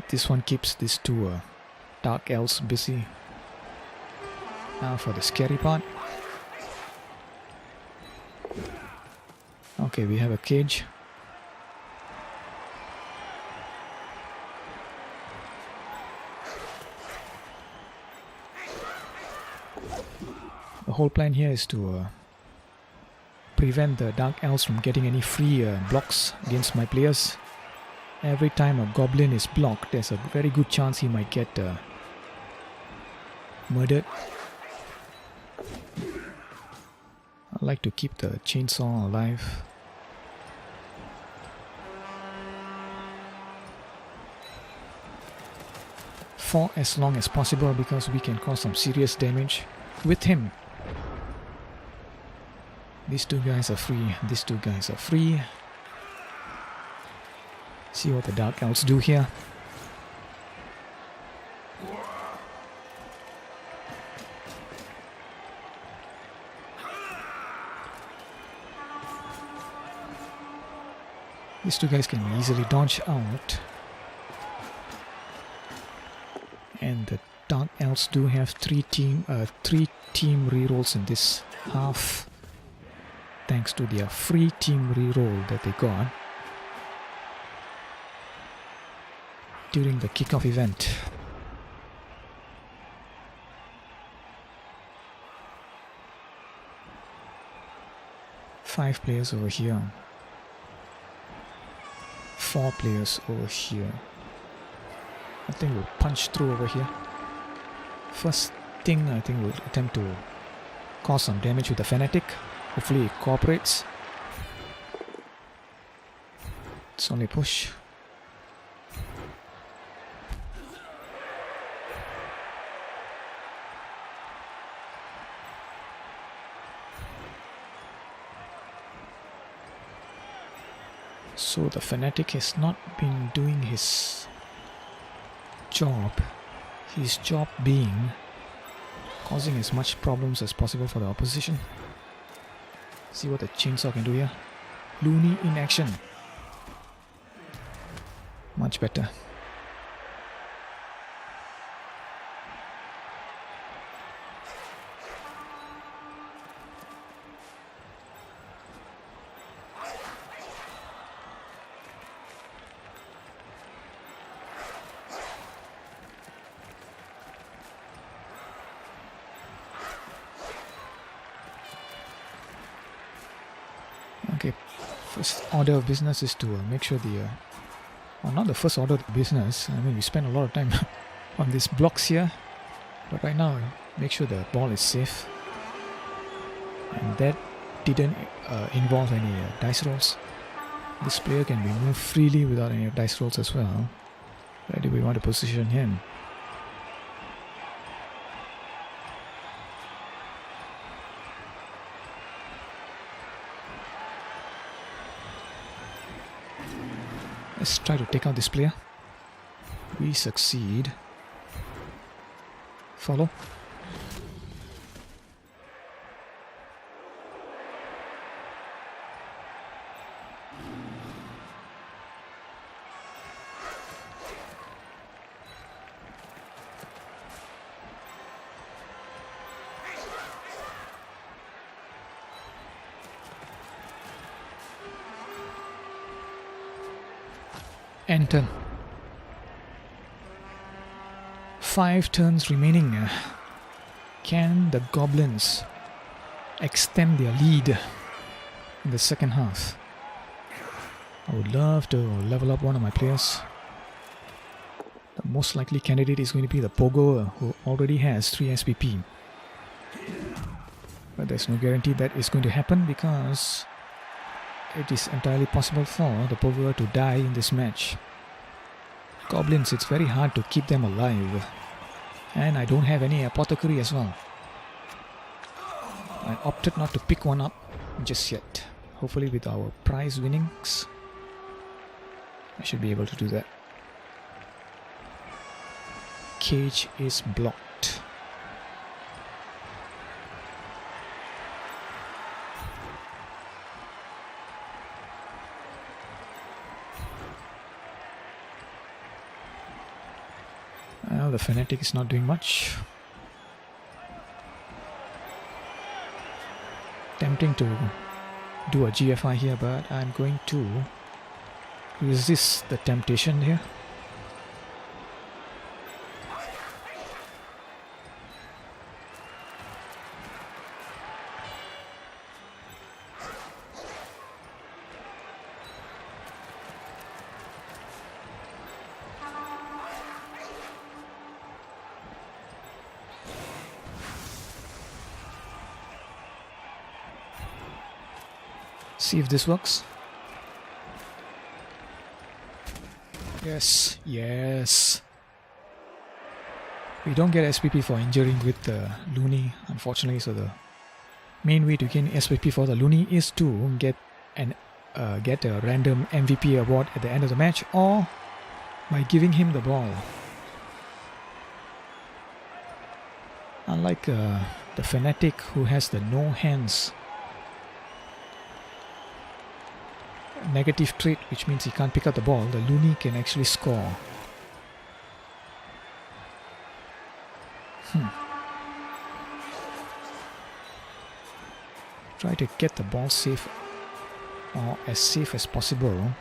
This one keeps these 2 Dark Elves busy. Now for the scary part. Okay, we have a cage. The whole plan here is to prevent the Dark Elves from getting any free blocks against my players. Every time a Goblin is blocked, there's a very good chance he might get murdered. I like to keep the chainsaw alive. For as long as possible because we can cause some serious damage with him. These 2 guys are free. These 2 guys are free. See what the Dark Elves do here. These 2 guys can easily dodge out. And the Dark Elves do have 3 team rerolls in this half. Thanks to their free team reroll that they got. during the kickoff event. Five players over here. 4 players over here. I think we'll punch through over here. First thing, I think we'll attempt to cause some damage with the Fanatic. Hopefully it cooperates. It's only push. So the Fanatic has not been doing his job. His job being causing as much problems as possible for the opposition. See what the chainsaw can do here. Looney in action. Much better. Okay, first order of business is to make sure the well, not the first order of business. I mean, we spend a lot of time on these blocks here, but right now make sure the ball is safe, and that didn't involve any dice rolls. This player can be moved freely without any dice rolls as well. Where do we want to position him? Let's try to take out this player. We succeed. Follow. End turn. 5 turns remaining. Can the Goblins extend their lead in the second half? I would love to level up one of my players. The most likely candidate is going to be the Pogo, who already has 3 SPP. But there's no guarantee that is going to happen, because it is entirely possible for the Pogo to die in this match. Goblins, it's very hard to keep them alive. And I don't have any apothecary as well. I opted not to pick one up just yet. Hopefully with our prize winnings, I should be able to do that. Cage is blocked. Well, the Fanatic is not doing much. Tempting to do a GFI here, but I'm going to resist the temptation here. See if this works. Yes, yes. We don't get SPP for injuring with the Looney, unfortunately, so the main way to gain SPP for the Looney is to get a random MVP award at the end of the match, or by giving him the ball. Unlike the Fanatic, who has the no hands negative trait, which means he can't pick up the ball, the Looney can actually score. Try to get the ball safe, or as safe as possible.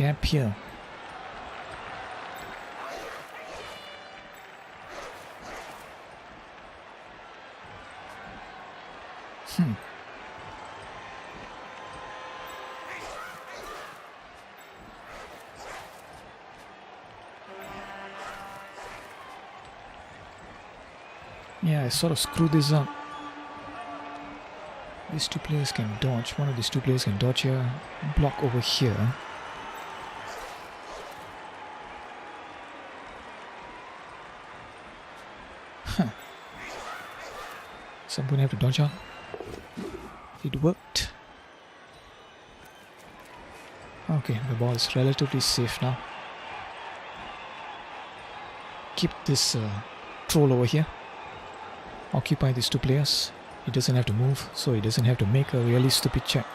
gap here. Yeah, I sort of screwed this up. These two players can dodge. One of these two players can dodge here. Block over here. So I'm going to have to dodge out. It worked. Okay, the ball is relatively safe now. Keep this troll over here. Occupy these two players. He doesn't have to move, so he doesn't have to make a really stupid check.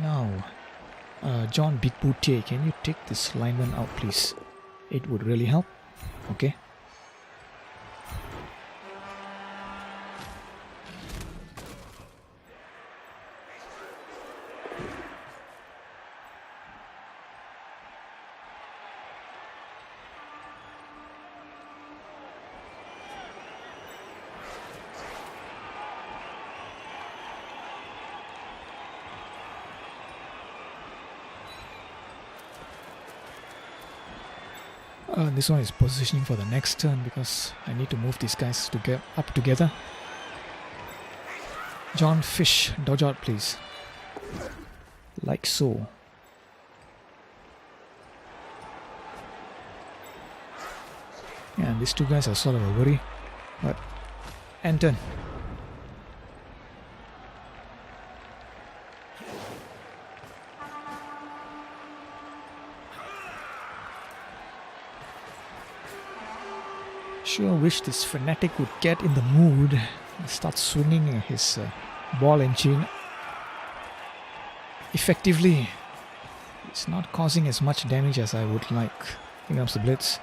Now, John Big Booty, can you take this lineman out, please? It would really help. Okay. This one is positioning for the next turn because I need to move these guys to get up together. John Fish, dodge out please. Like so. Yeah, and these two guys are sort of a worry. But Anton. Sure wish this fanatic would get in the mood and start swinging his ball and chain effectively. It's not causing as much damage as I would like. Here comes the blitz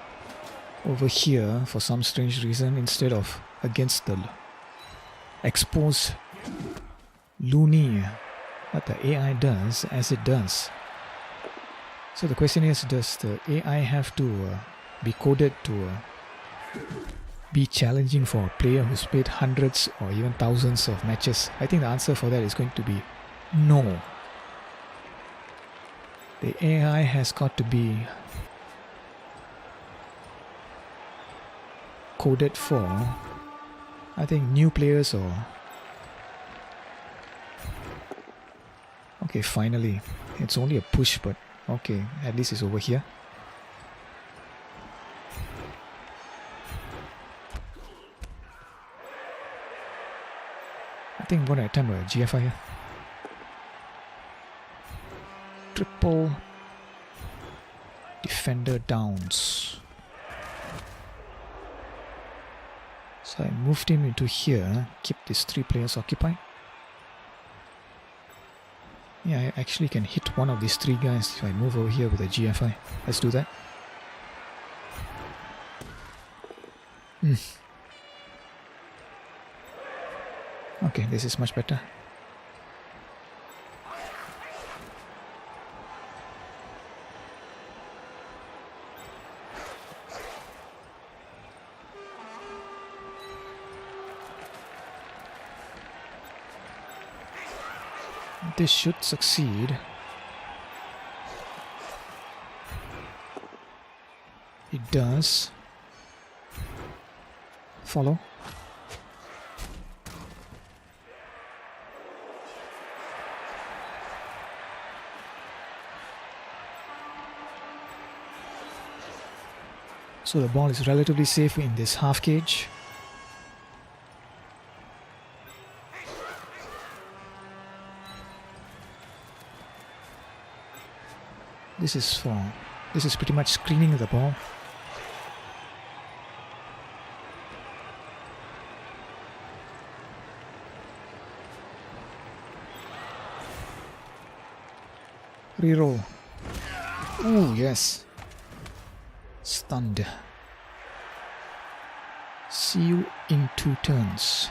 over here for some strange reason instead of against the exposed loony what the AI does as it does. So the question is, does the AI have to be coded to be challenging for a player who's played hundreds or even thousands of matches? I think the answer for that is going to be no. The AI has got to be coded for, I think, new players or... Okay, finally. It's only a push, but okay, at least it's over here. I think I'm going to attempt a GFI here. Triple defender downs. So I moved him into here. Keep these three players occupied. Yeah, I actually can hit one of these three guys if I move over here with a GFI. Let's do that. Okay, this is much better. This should succeed. It does. Follow. So the ball is relatively safe in this half cage. This is pretty much screening the ball. Reroll. Oh yes. Stunned. See you in 2 turns.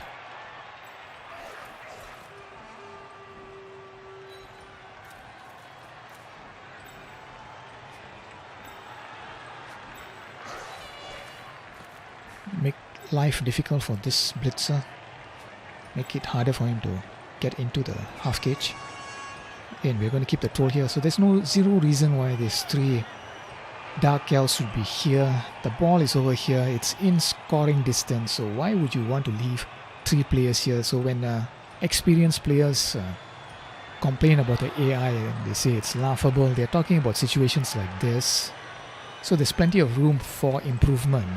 make life difficult for this blitzer. Make it harder for him to get into the half cage. Again, we're going to keep the troll here. So there's zero reason why these 3 Dark Elves should be here. The ball is over here. It's in scoring distance. So why would you want to leave 3 players here? So when experienced players complain about the AI and they say it's laughable, they're talking about situations like this. So there's plenty of room for improvement.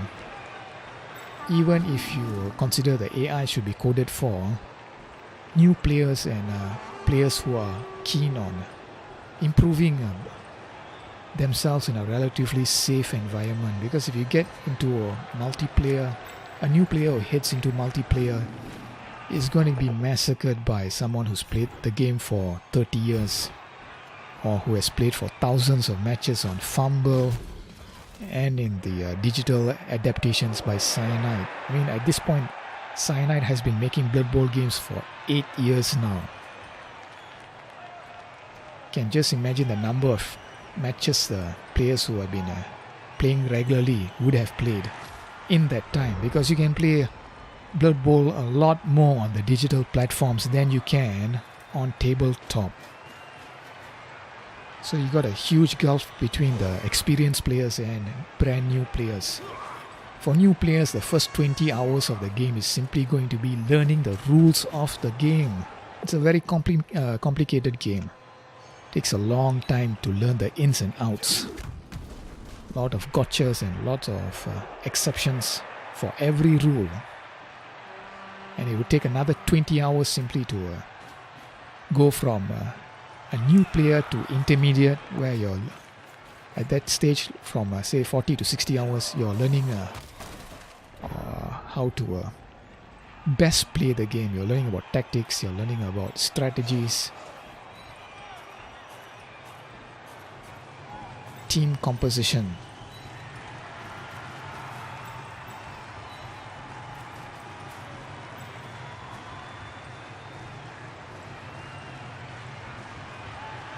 Even if you consider the AI should be coded for new players and players who are keen on improving themselves in a relatively safe environment. Because if you get into a multiplayer, a new player who heads into multiplayer is going to be massacred by someone who's played the game for 30 years or who has played for thousands of matches on Fumble and in the digital adaptations by Cyanide. I mean, at this point, Cyanide has been making Blood Bowl games for 8 years now. Can just imagine the number of matches the players who have been playing regularly would have played in that time, because you can play Blood Bowl a lot more on the digital platforms than you can on tabletop. So you got a huge gulf between the experienced players and brand new players. For new players, the first 20 hours of the game is simply going to be learning the rules of the game. It's a very complicated game. It takes a long time to learn the ins and outs. A lot of gotchas and lots of exceptions for every rule. And it would take another 20 hours simply to go from a new player to intermediate, where you're at that stage from say 40 to 60 hours, you're learning how to best play the game. You're learning about tactics, you're learning about strategies, team composition.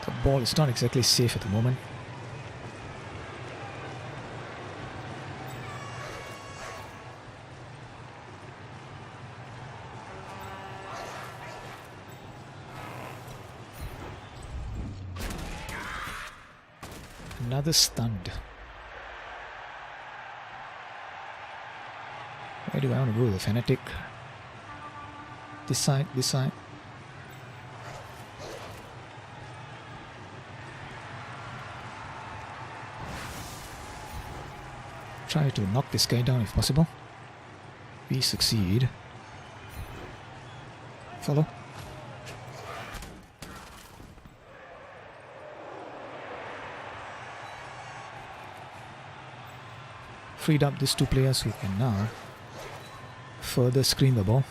The ball is not exactly safe at the moment. Another stunned. Where do I want to go? The Fanatic. This side, this side. Try to knock this guy down if possible. We succeed. Follow. Freed up these 2 players who can now further screen the ball.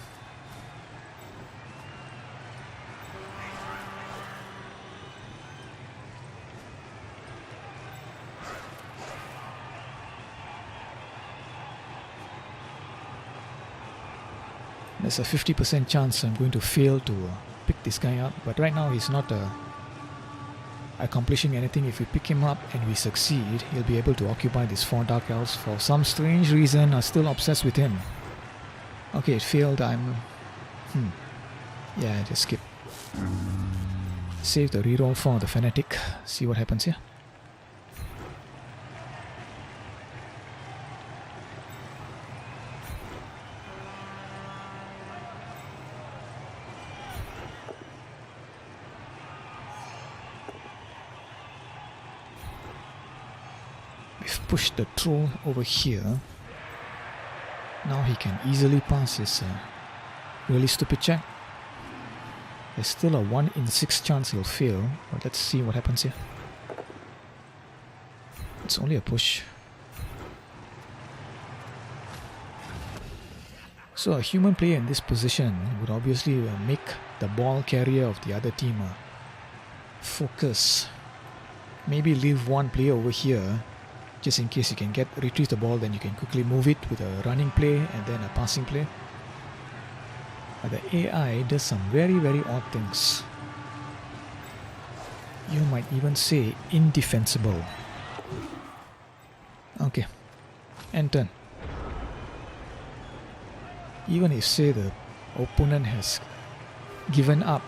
There's a 50% chance I'm going to fail to pick this guy up, but right now he's not accomplishing anything. If we pick him up and we succeed, he'll be able to occupy these 4 Dark Elves. For some strange reason, I'm still obsessed with him. Okay, it failed. Yeah, just skip. Save the reroll for the Fanatic. See what happens here. Push the troll over here. Now he can easily pass his really stupid check. There's still a 1 in 6 chance he'll fail, but let's see what happens here. It's only a push. So a human player in this position would obviously make the ball carrier of the other team focus. Maybe leave 1 player over here, just in case you can retrieve the ball, then you can quickly move it with a running play and then a passing play. But the AI does some very, very odd things. You might even say indefensible. Okay, end turn. even if say the opponent has given up,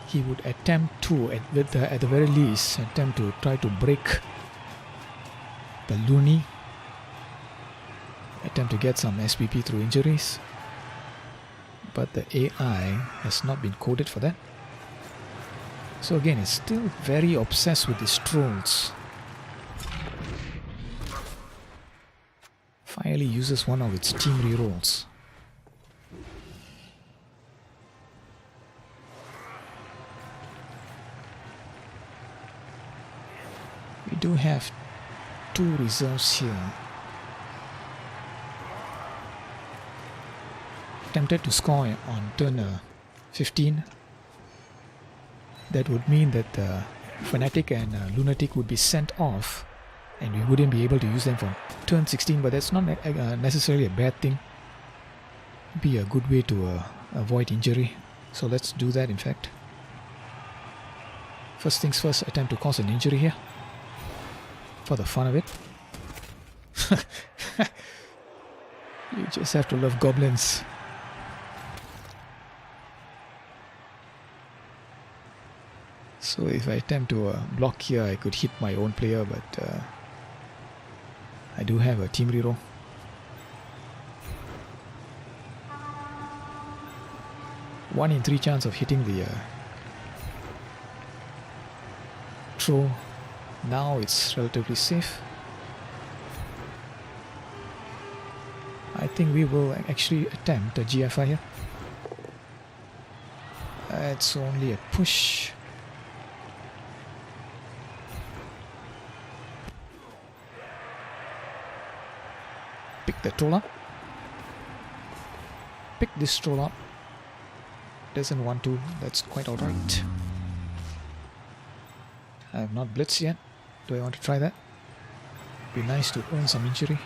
he would attempt to, at the very least, attempt to try to break the Looney, attempt to get some SPP through injuries, but the AI has not been coded for that. So again, it's still very obsessed with these trolls. Finally uses one of its team rerolls. We do have 2 reserves here. Tempted to score on turn 15. That would mean that Fanatic and Lunatic would be sent off, and we wouldn't be able to use them for turn 16, but that's not necessarily a bad thing. Be a good way to avoid injury. So let's do that, in fact. First things first, attempt to cause an injury here. For the fun of it. You just have to love goblins. So if I attempt to block here, I could hit my own player, but I do have a team reroll. One in 3 chance of hitting the throw. Now it's relatively safe. I think we will actually attempt a GFI here. It's only a push. Pick the troll up. Pick this troll up. Doesn't want to. That's quite alright. I have not blitzed yet. Do I want to try that? Be nice to earn some injury.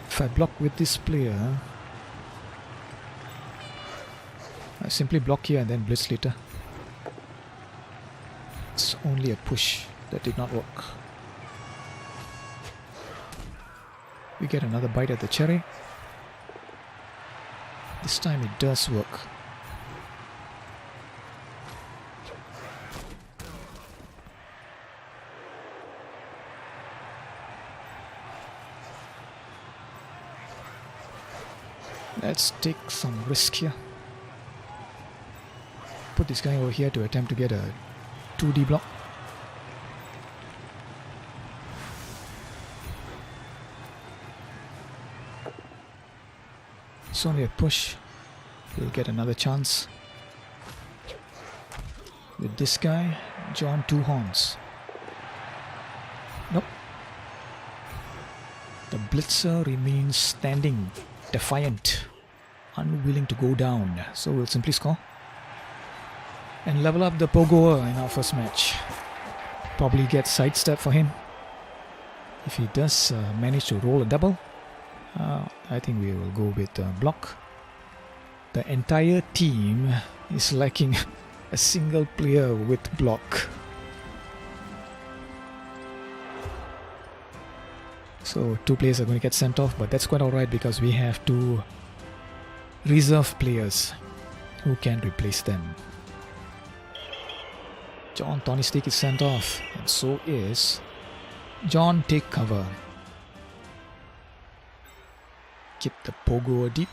If I block with this player, I simply block here and then blitz later. It's only a push. That did not work. We get another bite at the cherry. This time it does work. Let's take some risk here. Put this guy over here to attempt to get a 2D block. It's only a push. We'll get another chance. With this guy, John 2 horns. Nope. The blitzer remains standing, defiant, unwilling to go down. So we'll simply score. And level up the Pogoer in our first match. Probably get sidestep for him. If he does manage to roll a double, I think we will go with block. The entire team is lacking a single player with block. So 2 players are going to get sent off, but that's quite alright because we have 2 reserve players who can replace them. John Tony Stick is sent off, and so is John Take Cover. Keep the Pogo deep.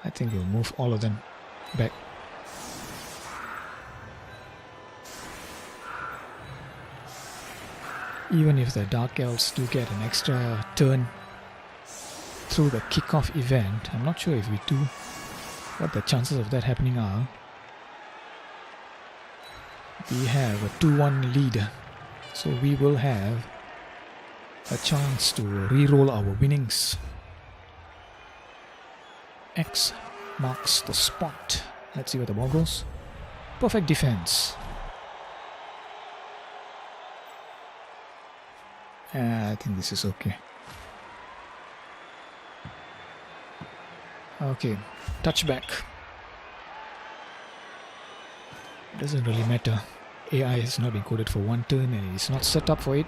I think we'll move all of them back. Even if the Dark Elves do get an extra turn through the kickoff event, I'm not sure if we do, what the chances of that happening are. We have a 2-1 lead, so we will have a chance to re-roll our winnings. X marks the spot. Let's see where the ball goes. Perfect defense. I think this is okay. Okay, touchback. Doesn't really matter. AI has not been coded for one turn and it's not set up for it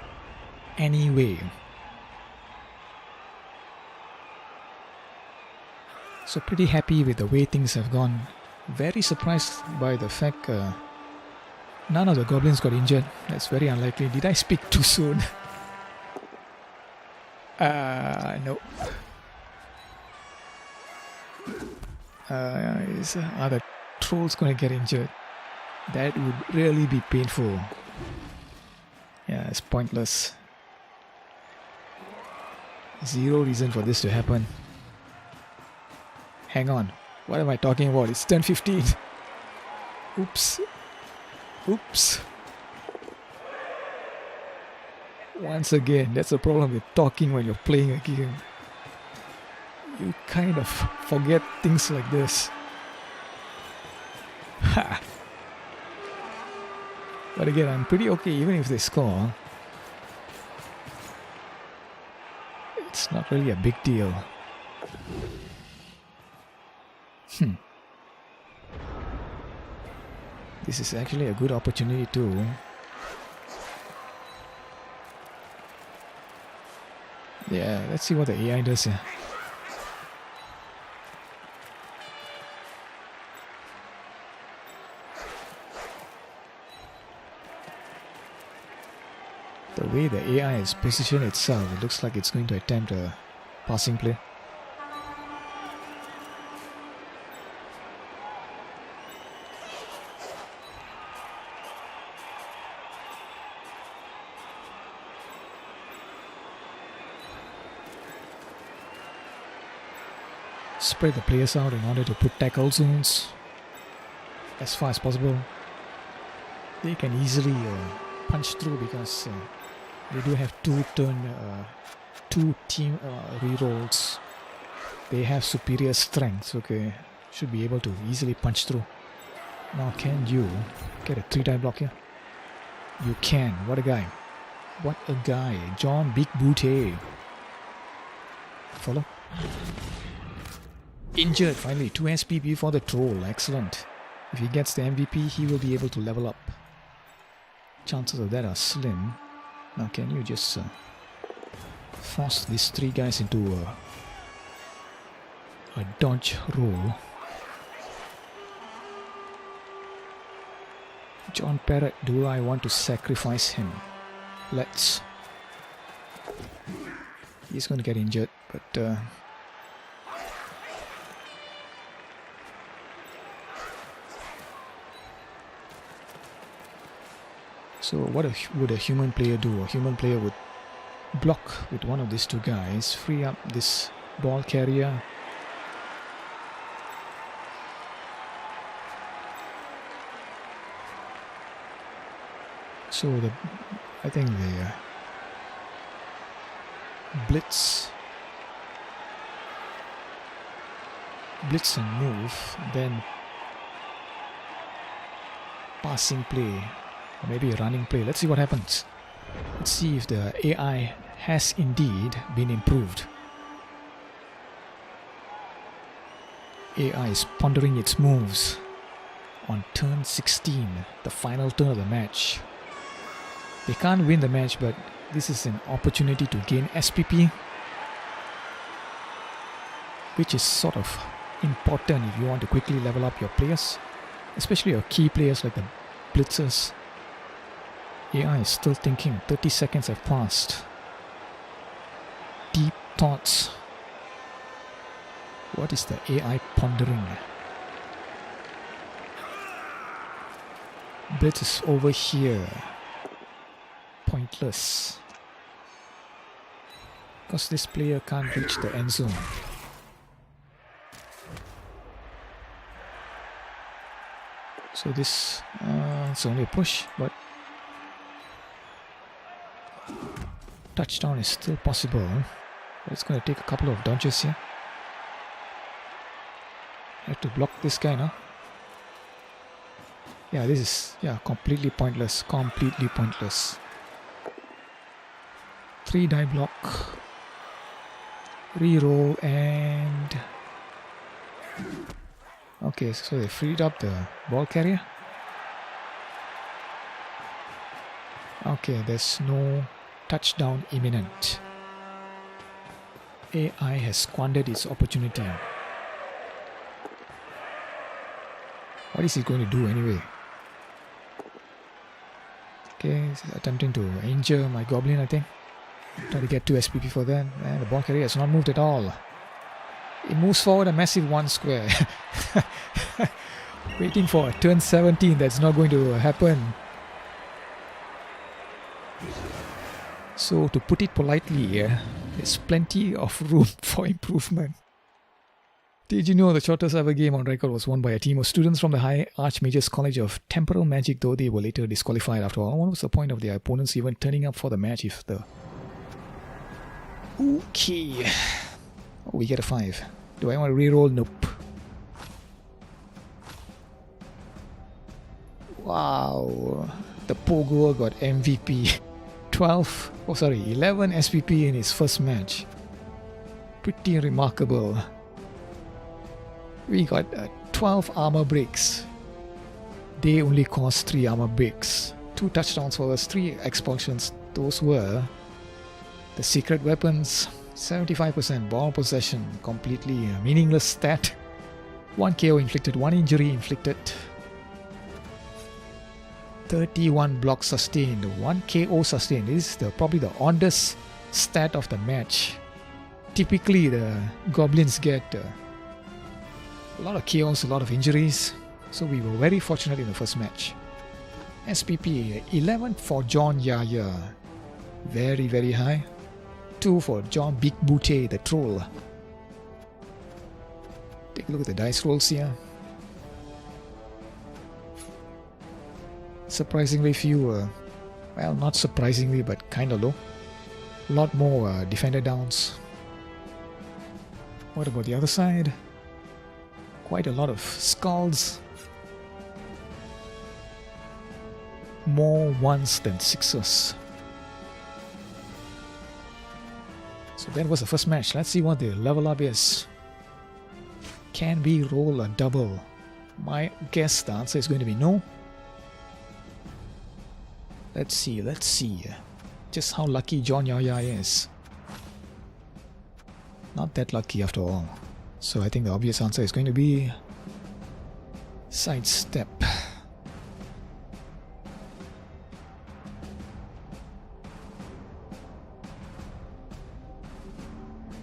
anyway. So pretty happy with the way things have gone. Very surprised by the fact none of the goblins got injured. That's very unlikely. Did I speak too soon? No. Are the trolls going to get injured? That would really be painful. Yeah, it's pointless. Zero reason for this to happen. Hang on. What am I talking about? It's turn 15. Oops. Oops. Once again, that's the problem with talking when you're playing a game. You kind of forget things like this. Ha! But again, I'm pretty okay even if they score. It's not really a big deal. This is actually a good opportunity too. Yeah, let's see what the AI does here. The way the AI has positioned itself, it looks like it's going to attempt a passing play. Spread the players out in order to put tackle zones as far as possible. They can easily punch through because they do have two team rerolls. They have superior strength, okay. Should be able to easily punch through. Now can you get a 3-die block here? You can. What a guy. What a guy. John Big Booty. Follow. Injured finally. 2 SP before the troll. Excellent. If he gets the MVP, he will be able to level up. Chances of that are slim. Now can you just force these 3 guys into a dodge roll? John Parrott, do I want to sacrifice him? Let's. He's going to get injured, but so what would a human player do? A human player would block with one of these 2 guys, free up this ball carrier. So I think the blitz and move, then passing play. Or maybe a running play. Let's see what happens. Let's see if the AI has indeed been improved. AI is pondering its moves on turn 16, the final turn of the match. They can't win the match, but this is an opportunity to gain SPP, which is sort of important if you want to quickly level up your players, especially your key players like the blitzers. AI is still thinking. 30 seconds have passed. Deep thoughts. What is the AI pondering? Blitz is over here. Pointless. Because this player can't reach the end zone. So this, it's only a push, but touchdown is still possible. But it's going to take a couple of dodges here. I have to block this guy now. Yeah, this is completely pointless. Completely pointless. 3 die block. Reroll and... Okay, so they freed up the ball carrier. Okay, there's no touchdown imminent. AI has squandered its opportunity. What is he going to do anyway? Okay, he's attempting to injure my goblin, I think. Try to get 2 SPP for that. And the ball carrier has not moved at all. It moves forward a massive 1 square. Waiting for a turn 17, that's not going to happen. So to put it politely, there's plenty of room for improvement. Did you know the shortest ever game on record was won by a team of students from the High Archmages College of Temporal Magic, though they were later disqualified after all? What was the point of their opponents even turning up for the match if the... Okay. Oh, we get a 5. Do I want to reroll? Nope. Wow. The Pogo got MVP. 11 SPP in his first match. Pretty remarkable. We got 12 armor breaks. They only cost 3 armor breaks. 2 touchdowns for us, 3 expulsions. Those were the secret weapons. 75% ball possession, completely meaningless stat. 1 KO inflicted, 1 injury inflicted. 31 blocks sustained, 1 KO sustained. This is probably the oddest stat of the match. Typically the Goblins get a lot of KOs, a lot of injuries. So we were very fortunate in the first match. SPP 11 for John Yaya. Very, very high. 2 for John Big Booty, the troll. Take a look at the dice rolls here. Surprisingly few, well, not surprisingly, but kind of low. A lot more defender downs. What about the other side? Quite a lot of skulls. More 1s than 6s. So that was the first match. Let's see what the level up is. Can we roll a double? My guess the answer is going to be no. Let's see just how lucky John Yaya is. Not that lucky after all. So I think the obvious answer is going to be sidestep.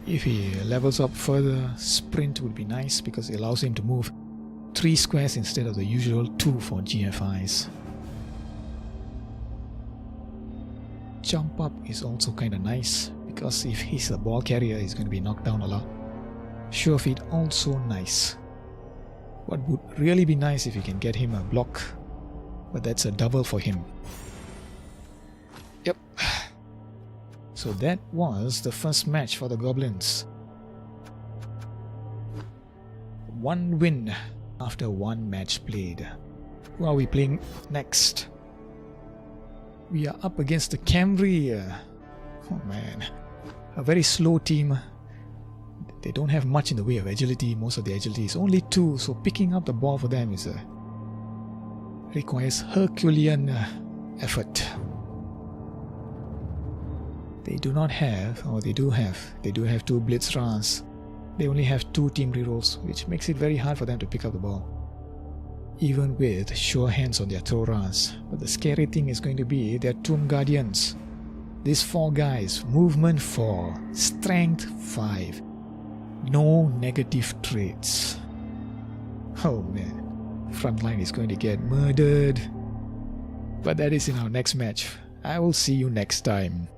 If he levels up further, sprint would be nice because it allows him to move 3 squares instead of the usual 2 for GFIs. Jump up is also kind of nice because if he's a ball carrier, he's going to be knocked down a lot. Sure feet also nice. What would really be nice if you can get him a block, but that's a double for him. Yep. So that was the first match for the Goblins. 1 win after 1 match played. Who are we playing next? We are up against the Camry. Oh man, a very slow team. They don't have much in the way of agility. Most of the agility is only 2, so picking up the ball for them is requires Herculean effort. They do not have, or they do have 2 blitz runs. They only have 2 team rerolls, which makes it very hard for them to pick up the ball, even with sure hands on their throw runs. But the scary thing is going to be their Tomb Guardians. These 4 guys, movement 4, strength 5, no negative traits. Oh man, frontline is going to get murdered. But that is in our next match. I will see you next time.